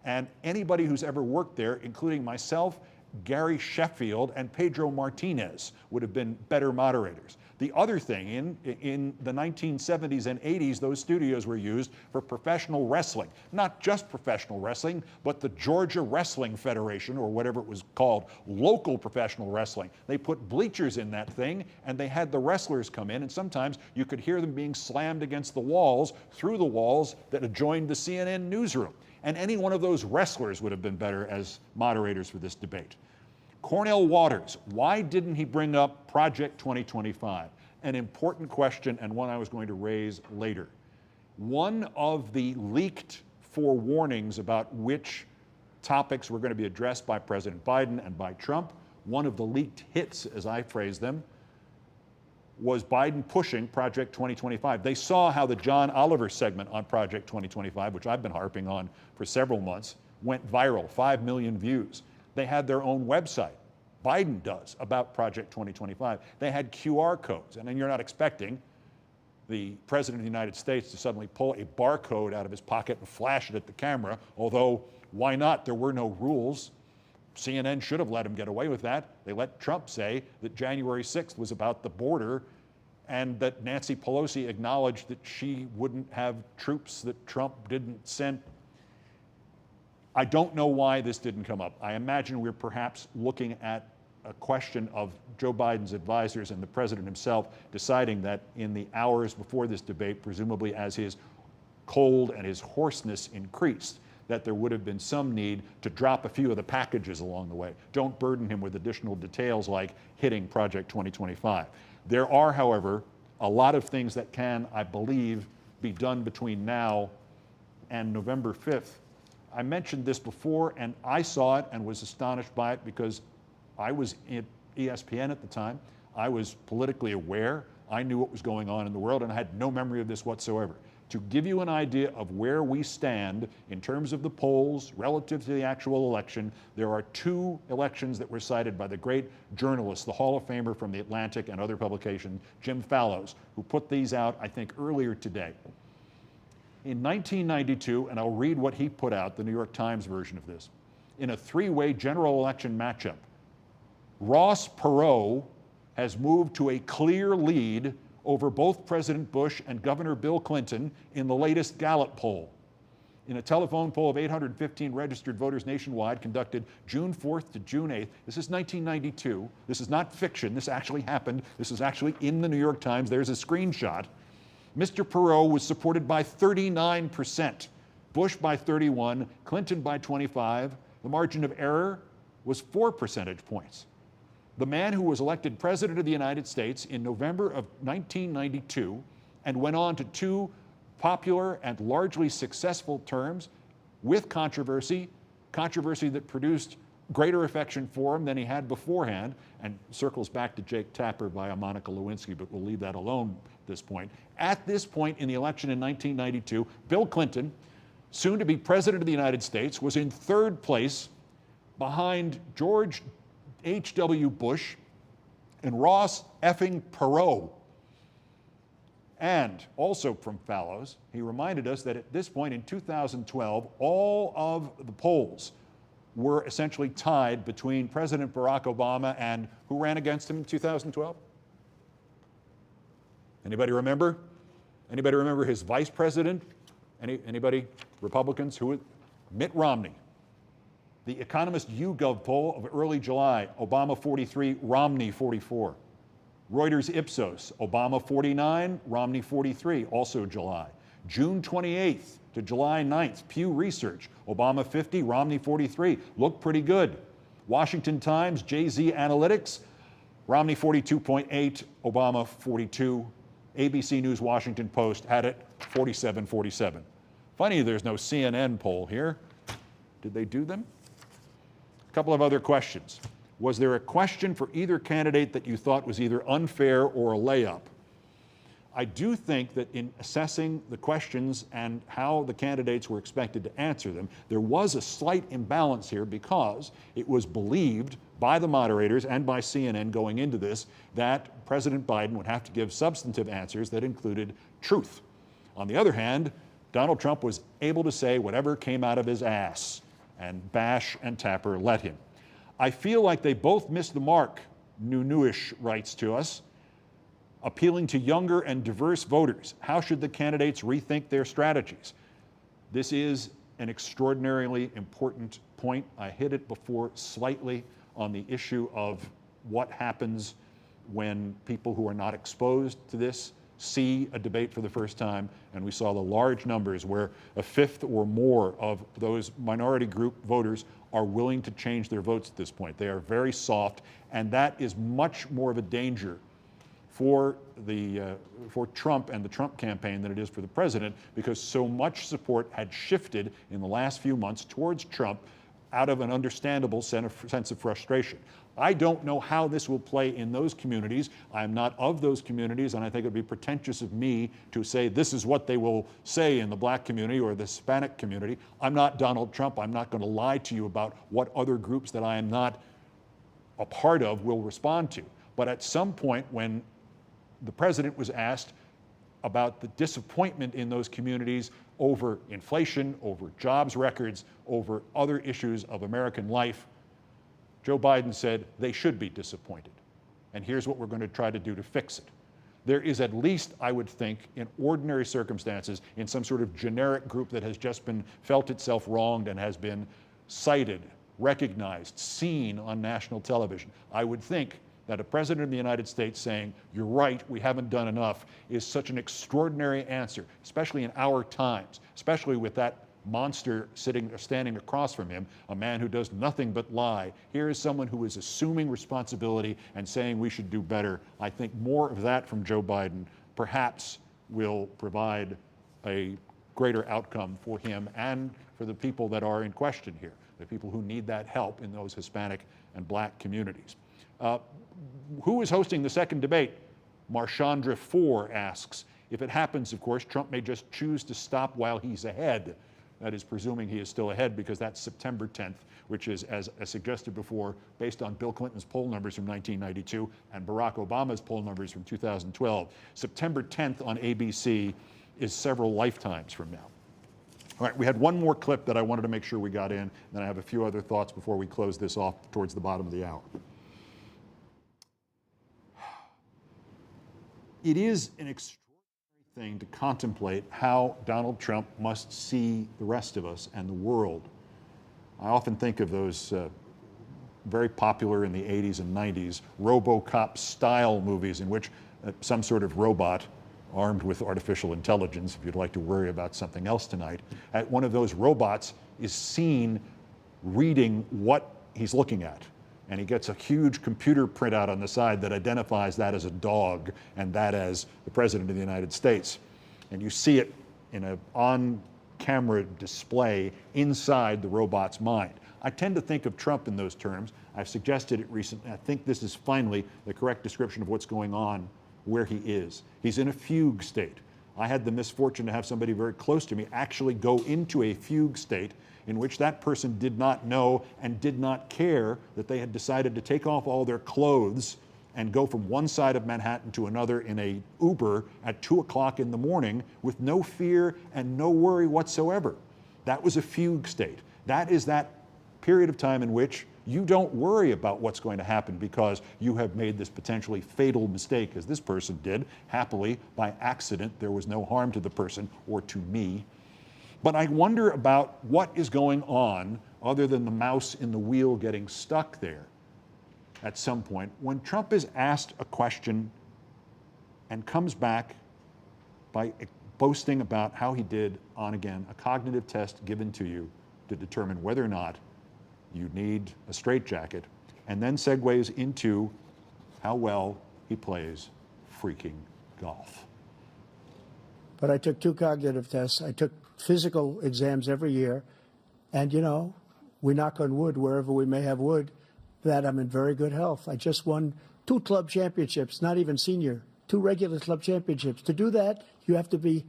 and anybody who's ever worked there, including myself, Gary Sheffield, and Pedro Martinez, would have been better moderators. The other thing, in the 1970s and 80s, those studios were used for professional wrestling. Not just professional wrestling, but the Georgia Wrestling Federation, or whatever it was called, local professional wrestling. They put bleachers in that thing, and they had the wrestlers come in, and sometimes you could hear them being slammed against the walls, through the walls that adjoined the CNN newsroom. And any one of those wrestlers would have been better as moderators for this debate. Cornell Waters, why didn't he bring up Project 2025? An important question, and one I was going to raise later. One of the leaked forewarnings about which topics were going to be addressed by President Biden and by Trump, one of the leaked hits, as I phrased them, was Biden pushing Project 2025. They saw how the John Oliver segment on Project 2025, which I've been harping on for several months, went viral, 5 million views. They had their own website, Biden does, about Project 2025. They had QR codes, and then you're not expecting the President of the United States to suddenly pull a barcode out of his pocket and flash it at the camera, although why not? There were no rules. CNN should have let him get away with that. They let Trump say that January 6th was about the border, and that Nancy Pelosi acknowledged that she wouldn't have troops that Trump didn't send. I don't know why this didn't come up. I imagine we're perhaps looking at a question of Joe Biden's advisors and the president himself deciding that in the hours before this debate, presumably as his cold and his hoarseness increased, that there would have been some need to drop a few of the packages along the way. Don't burden him with additional details like hitting Project 2025. There are, however, a lot of things that can, I believe, be done between now and November 5th. I mentioned this before, and I saw it and was astonished by it because I was at ESPN at the time. I was politically aware. I knew what was going on in the world, and I had no memory of this whatsoever. To give you an idea of where we stand in terms of the polls relative to the actual election, there are 2 elections that were cited by the great journalist, the Hall of Famer from The Atlantic and other publications, Jim Fallows, who put these out, I think, earlier today. In 1992, and I'll read what he put out, the New York Times version of this, in a 3-way general election matchup, Ross Perot has moved to a clear lead over both President Bush and Governor Bill Clinton in the latest Gallup poll. In a telephone poll of 815 registered voters nationwide conducted June 4th to June 8th, this is 1992, this is not fiction, this actually happened, this is actually in the New York Times, there's a screenshot. Mr. Perot was supported by 39%, Bush by 31, Clinton by 25. The margin of error was 4 percentage points. The man who was elected President of the United States in November of 1992 and went on to 2 popular and largely successful terms with controversy that produced greater affection for him than he had beforehand, and circles back to Jake Tapper via Monica Lewinsky, but we'll leave that alone at this point. At this point in the election in 1992, Bill Clinton, soon to be President of the United States, was in 3rd place behind George H.W. Bush and Ross effing Perot. And also from Fallows, he reminded us that at this point in 2012, all of the polls were essentially tied between President Barack Obama and who ran against him in 2012? Anybody remember? Anybody remember his vice president? Anybody? Republicans? Who? Mitt Romney. The Economist YouGov poll of early July, Obama 43, Romney 44. Reuters Ipsos, Obama 49, Romney 43, also July. June 28th to July 9th, Pew Research, Obama 50, Romney 43. Looked pretty good. Washington Times, JZ Analytics, Romney 42.8, Obama 42. ABC News Washington Post had it 47-47. Funny there's no CNN poll here. Did they do them? A couple of other questions. Was there a question for either candidate that you thought was either unfair or a layup? I do think that in assessing the questions and how the candidates were expected to answer them, there was a slight imbalance here because it was believed by the moderators and by CNN going into this that President Biden would have to give substantive answers that included truth. On the other hand, Donald Trump was able to say whatever came out of his ass, and Bash and Tapper let him. I feel like they both missed the mark, Newish writes to us, appealing to younger and diverse voters. How should the candidates rethink their strategies? This is an extraordinarily important point. I hit it before slightly on the issue of what happens when people who are not exposed to this see a debate for the first time, and we saw the large numbers where a fifth or more of those minority group voters are willing to change their votes at this point. They are very soft, and that is much more of a danger for Trump and the Trump campaign than it is for the president, because so much support had shifted in the last few months towards Trump out of an understandable sense of frustration. I don't know how this will play in those communities. I'm not of those communities, and I think it would be pretentious of me to say this is what they will say in the black community or the Hispanic community. I'm not Donald Trump. I'm not going to lie to you about what other groups that I am not a part of will respond to. But at some point when the president was asked about the disappointment in those communities over inflation, over jobs records, over other issues of American life, Joe Biden said they should be disappointed. And here's what we're going to try to do to fix it. There is at least, I would think, in ordinary circumstances, in some sort of generic group that has just been felt itself wronged and has been cited, recognized, seen on national television, I would think that a president of the United States saying, you're right, we haven't done enough, is such an extraordinary answer, especially in our times, especially with that monster standing across from him, a man who does nothing but lie. Here is someone who is assuming responsibility and saying we should do better. I think more of that from Joe Biden perhaps will provide a greater outcome for him and for the people that are in question here, the people who need that help in those Hispanic and black communities. Who is hosting the second debate? Marchandra 4 asks. If it happens, of course, Trump may just choose to stop while he's ahead. That is presuming he is still ahead, because that's September 10th, which is, as I suggested before, based on Bill Clinton's poll numbers from 1992 and Barack Obama's poll numbers from 2012. September 10th on ABC is several lifetimes from now. All right, we had one more clip that I wanted to make sure we got in, then I have a few other thoughts before we close this off towards the bottom of the hour. It is an extraordinary thing to contemplate how Donald Trump must see the rest of us and the world. I often think of those very popular in the 80s and 90s RoboCop-style movies in which some sort of robot armed with artificial intelligence, if you'd like to worry about something else tonight, one of those robots is seen reading what he's looking at. And he gets a huge computer printout on the side that identifies that as a dog and that as the President of the United States. And you see it in an on-camera display inside the robot's mind. I tend to think of Trump in those terms. I've suggested it recently. I think this is finally the correct description of what's going on where he is. He's in a fugue state. I had the misfortune to have somebody very close to me actually go into a fugue state in which that person did not know and did not care that they had decided to take off all their clothes and go from one side of Manhattan to another in a Uber at 2 o'clock in the morning with no fear and no worry whatsoever. That was a fugue state. That is that period of time in which you don't worry about what's going to happen because you have made this potentially fatal mistake, as this person did. Happily, by accident, there was no harm to the person or to me. But I wonder about what is going on other than the mouse in the wheel getting stuck there at some point when Trump is asked a question and comes back by boasting about how he did on, again, a cognitive test given to you to determine whether or not you need a straitjacket, and then segues into how well he plays freaking golf. But I took 2 cognitive tests. I took physical exams every year. And, you know, we knock on wood wherever we may have wood, that I'm in very good health. I just won 2 club championships, not even senior, 2 regular club championships. To do that, you have to be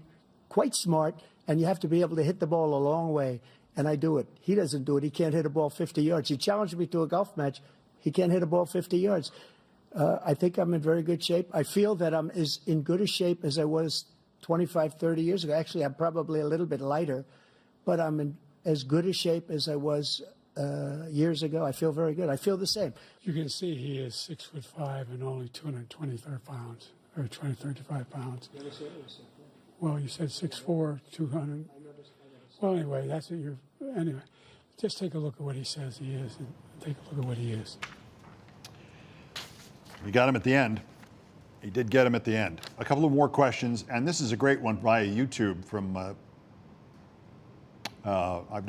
quite smart, and you have to be able to hit the ball a long way. And I do it. He doesn't do it. He can't hit a ball 50 yards. He challenged me to a golf match. He can't hit a ball 50 yards. I think I'm in very good shape. I feel that I'm as in good a shape as I was 25, 30 years ago. Actually, I'm probably a little bit lighter, but I'm in as good a shape as I was years ago. I feel very good. I feel the same. You can see he is 6'5" and only 223 pounds, or 235 pounds. Well, you said 6'4", 200. Well, anyway, that's what you're. Anyway, just take a look at what he says he is, and take a look at what he is. You got him at the end. He did get him at the end. A couple of more questions, and this is a great one via YouTube from. I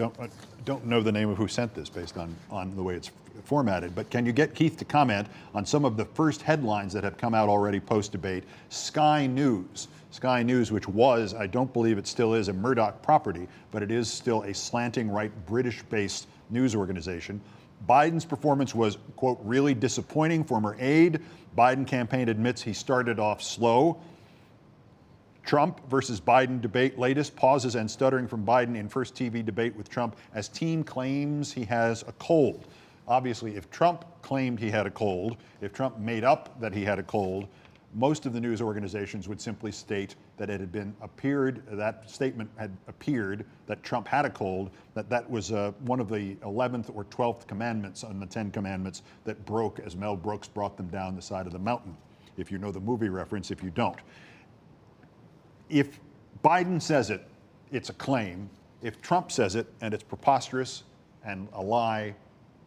don't know the name of who sent this based on the way it's formatted, but can you get Keith to comment on some of the first headlines that have come out already post-debate? Sky News, which was, I don't believe it still is, a Murdoch property, but it is still a slanting right British-based news organization. Biden's performance was, quote, really disappointing. Former aide, Biden campaign admits he started off slow. Trump versus Biden debate latest, pauses and stuttering from Biden in first TV debate with Trump as team claims he has a cold. Obviously, if Trump claimed he had a cold, if Trump made up that he had a cold, most of the news organizations would simply state that it had been appeared, that statement had appeared that Trump had a cold, that was one of the 11th or 12th commandments on the 10 commandments that broke as Mel Brooks brought them down the side of the mountain. If you know the movie reference, if you don't. If Biden says it, it's a claim. If Trump says it and it's preposterous and a lie,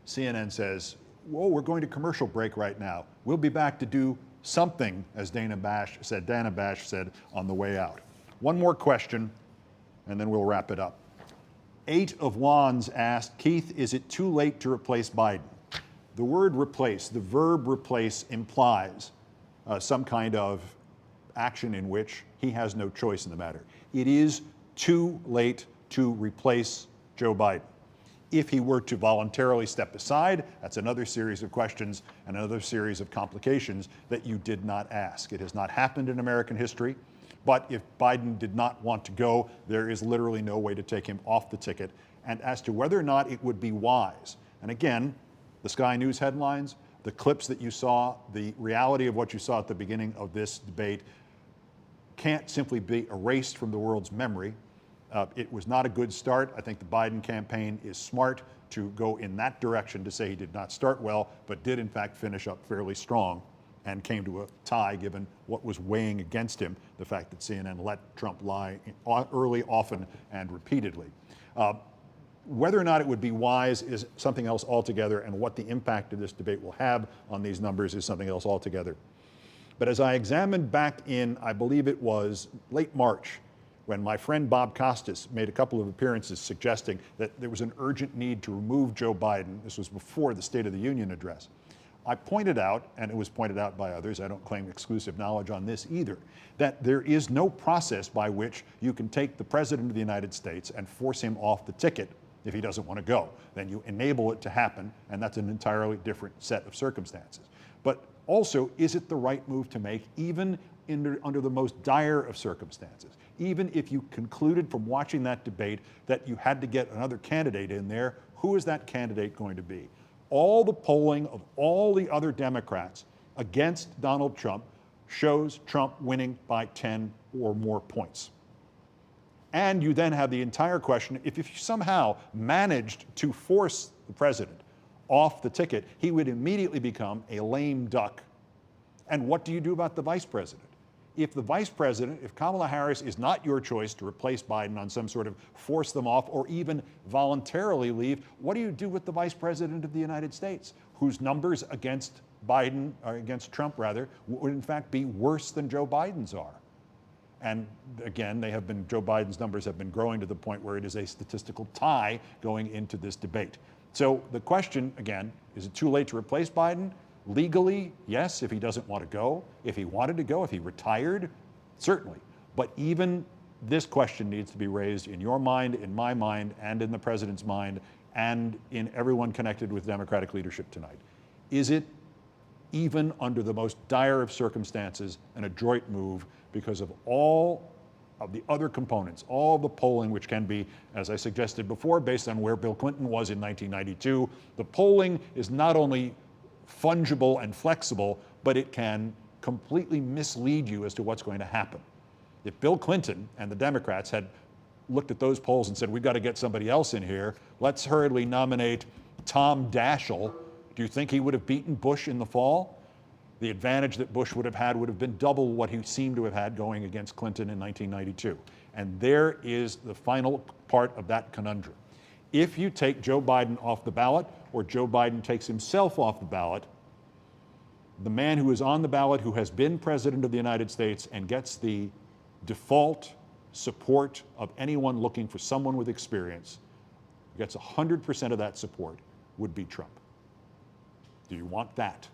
CNN says, whoa, we're going to commercial break right now. We'll be back to do something, as Dana Bash said on the way out. One more question, and then we'll wrap it up. 8 of Wands asked, Keith, is it too late to replace Biden? The word replace, the verb replace, implies some kind of action in which he has no choice in the matter. It is too late to replace Joe Biden. If he were to voluntarily step aside, that's another series of questions and another series of complications that you did not ask. It has not happened in American history, but if Biden did not want to go, there is literally no way to take him off the ticket. And as to whether or not it would be wise, and again, the Sky News headlines, the clips that you saw, the reality of what you saw at the beginning of this debate can't simply be erased from the world's memory. It was not a good start. I think the Biden campaign is smart to go in that direction to say he did not start well, but did in fact finish up fairly strong. and came to a tie given what was weighing against him, the fact that CNN let Trump lie early, often, and repeatedly. Whether or not it would be wise is something else altogether, and what the impact of this debate will have on these numbers is something else altogether. But as I examined back in, I believe it was late March, when my friend Bob Costas made a couple of appearances suggesting that there was an urgent need to remove Joe Biden. This was before the State of the Union address. I pointed out, and it was pointed out by others, I don't claim exclusive knowledge on this either, that there is no process by which you can take the President of the United States and force him off the ticket if he doesn't want to go. Then you enable it to happen, and that's an entirely different set of circumstances. But also, is it the right move to make, even under the most dire of circumstances? Even if you concluded from watching that debate that you had to get another candidate in there, who is that candidate going to be? All the polling of all the other Democrats against Donald Trump shows Trump winning by 10 or more points. And you then have the entire question, if you somehow managed to force the president off the ticket, he would immediately become a lame duck. And what do you do about the vice president? If the vice president, if Kamala Harris is not your choice to replace Biden on some sort of force them off or even voluntarily leave, what do you do with the vice president of the United States, whose numbers against Biden, or against Trump rather, would in fact be worse than Joe Biden's are? And again, Joe Biden's numbers have been growing to the point where it is a statistical tie going into this debate. So the question, again, is it too late to replace Biden? Legally, yes, if he doesn't want to go. If he wanted to go, if he retired, certainly. But even this question needs to be raised in your mind, in my mind, and in the president's mind, and in everyone connected with Democratic leadership tonight. Is it, even under the most dire of circumstances, an adroit move because of all of the other components, all the polling, which can be, as I suggested before, based on where Bill Clinton was in 1992. The polling is not only fungible and flexible, but it can completely mislead you as to what's going to happen. If Bill Clinton and the Democrats had looked at those polls and said, we've got to get somebody else in here, let's hurriedly nominate Tom Daschle, do you think he would have beaten Bush in the fall? The advantage that Bush would have been double what he seemed to have had going against Clinton in 1992. And there is the final part of that conundrum. If you take Joe Biden off the ballot, or Joe Biden takes himself off the ballot, the man who is on the ballot, who has been president of the United States and gets the default support of anyone looking for someone with experience, gets 100% of that support, would be Trump. Do you want that?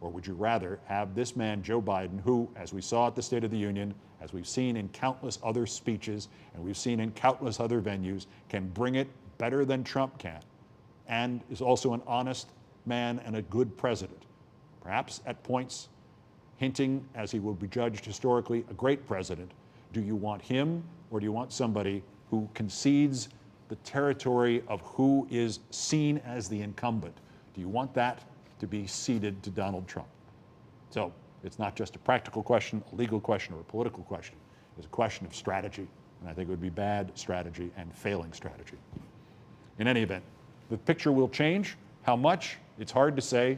Or would you rather have this man, Joe Biden, who, as we saw at the State of the Union, as we've seen in countless other speeches, and we've seen in countless other venues, can bring it better than Trump can, and is also an honest man and a good president, perhaps at points hinting, as he will be judged historically, a great president. Do you want him, or do you want somebody who concedes the territory of who is seen as the incumbent? Do you want that to be ceded to Donald Trump? So it's not just a practical question, a legal question, or a political question. It's a question of strategy, and I think it would be bad strategy and failing strategy. In any event, the picture will change. How much? It's hard to say.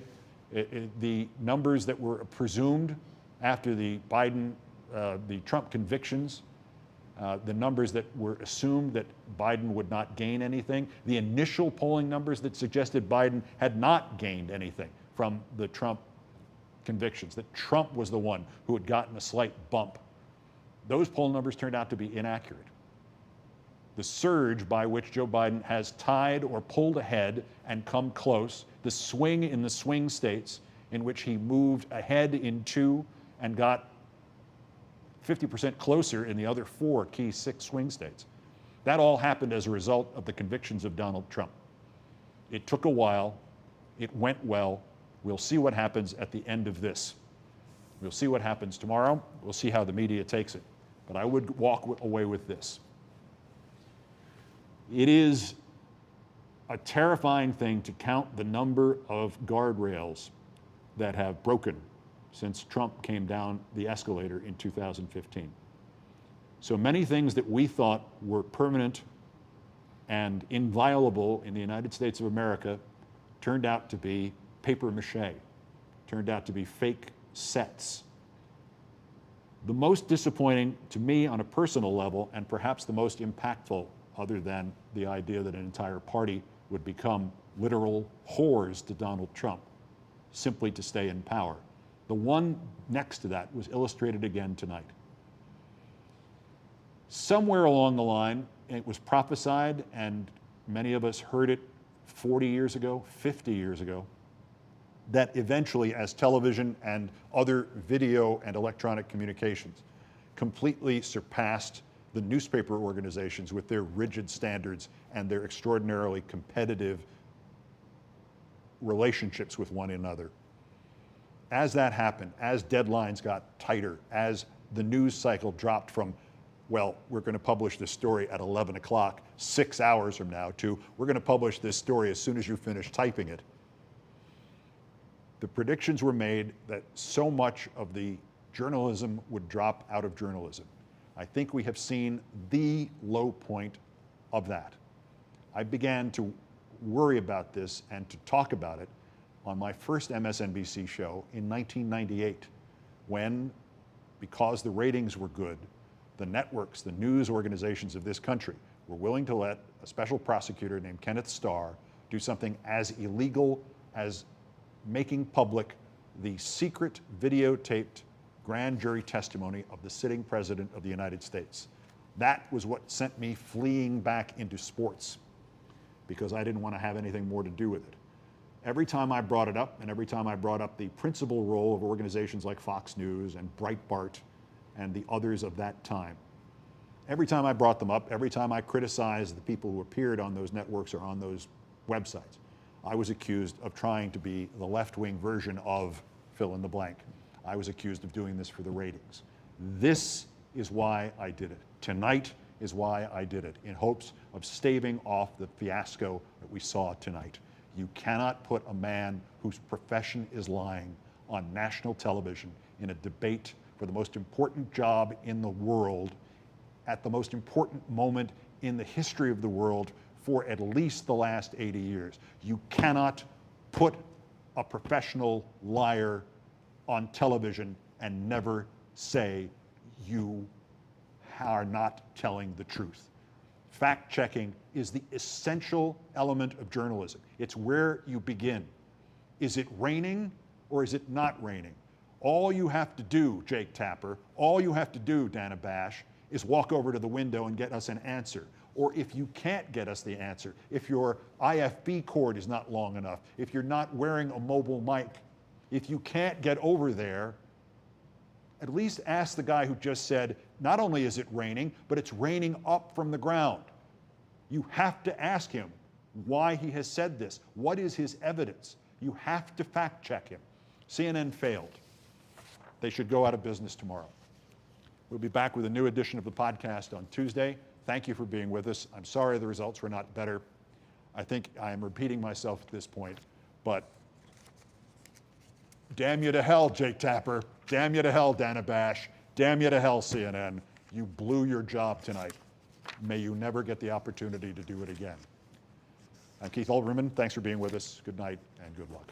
The numbers that were presumed after the Trump convictions, the numbers that were assumed that Biden would not gain anything, the initial polling numbers that suggested Biden had not gained anything from the Trump convictions, that Trump was the one who had gotten a slight bump. Those poll numbers turned out to be inaccurate. The surge by which Joe Biden has tied or pulled ahead and come close, the swing in the swing states in which he moved ahead in 2 and got 50% closer in the other 4 key 6 swing states. That all happened as a result of the convictions of Donald Trump. It took a while. It went well. We'll see what happens at the end of this. We'll see what happens tomorrow. We'll see how the media takes it. But I would walk away with this. It is a terrifying thing to count the number of guardrails that have broken since Trump came down the escalator in 2015. So many things that we thought were permanent and inviolable in the United States of America turned out to be paper mache, turned out to be fake sets. The most disappointing to me on a personal level, and perhaps the most impactful, other than the idea that an entire party would become literal whores to Donald Trump, simply to stay in power. The one next to that was illustrated again tonight. Somewhere along the line, it was prophesied, and many of us heard it 40 years ago, 50 years ago, that eventually, as television and other video and electronic communications completely surpassed the newspaper organizations with their rigid standards and their extraordinarily competitive relationships with one another. As that happened, as deadlines got tighter, as the news cycle dropped from, well, we're going to publish this story at 11 o'clock, 6 hours from now, to we're going to publish this story as soon as you finish typing it, the predictions were made that so much of the journalism would drop out of journalism. I think we have seen the low point of that. I began to worry about this and to talk about it on my first MSNBC show in 1998, when, because the ratings were good, the networks, the news organizations of this country were willing to let a special prosecutor named Kenneth Starr do something as illegal as making public the secret videotaped grand jury testimony of the sitting president of the United States. That was what sent me fleeing back into sports, because I didn't want to have anything more to do with it. Every time I brought it up, and every time I brought up the principal role of organizations like Fox News and Breitbart and the others of that time, every time I brought them up, every time I criticized the people who appeared on those networks or on those websites, I was accused of trying to be the left-wing version of fill in the blank. I was accused of doing this for the ratings. This is why I did it. Tonight is why I did it, in hopes of staving off the fiasco that we saw tonight. You cannot put a man whose profession is lying on national television in a debate for the most important job in the world at the most important moment in the history of the world for at least the last 80 years. You cannot put a professional liar on television and never say you are not telling the truth. Fact-checking is the essential element of journalism. It's where you begin. Is it raining or is it not raining? All you have to do, Jake Tapper, all you have to do, Dana Bash, is walk over to the window and get us an answer. Or if you can't get us the answer, if your IFB cord is not long enough, if you're not wearing a mobile mic, if you can't get over there, at least ask the guy who just said, not only is it raining, but it's raining up from the ground. You have to ask him why he has said this. What is his evidence? You have to fact check him. CNN failed. They should go out of business tomorrow. We'll be back with a new edition of the podcast on Tuesday. Thank you for being with us. I'm sorry the results were not better. I think I am repeating myself at this point, but damn you to hell, Jake Tapper. Damn you to hell, Dana Bash. Damn you to hell, CNN. You blew your job tonight. May you never get the opportunity to do it again. I'm Keith Olbermann. Thanks for being with us. Good night and good luck.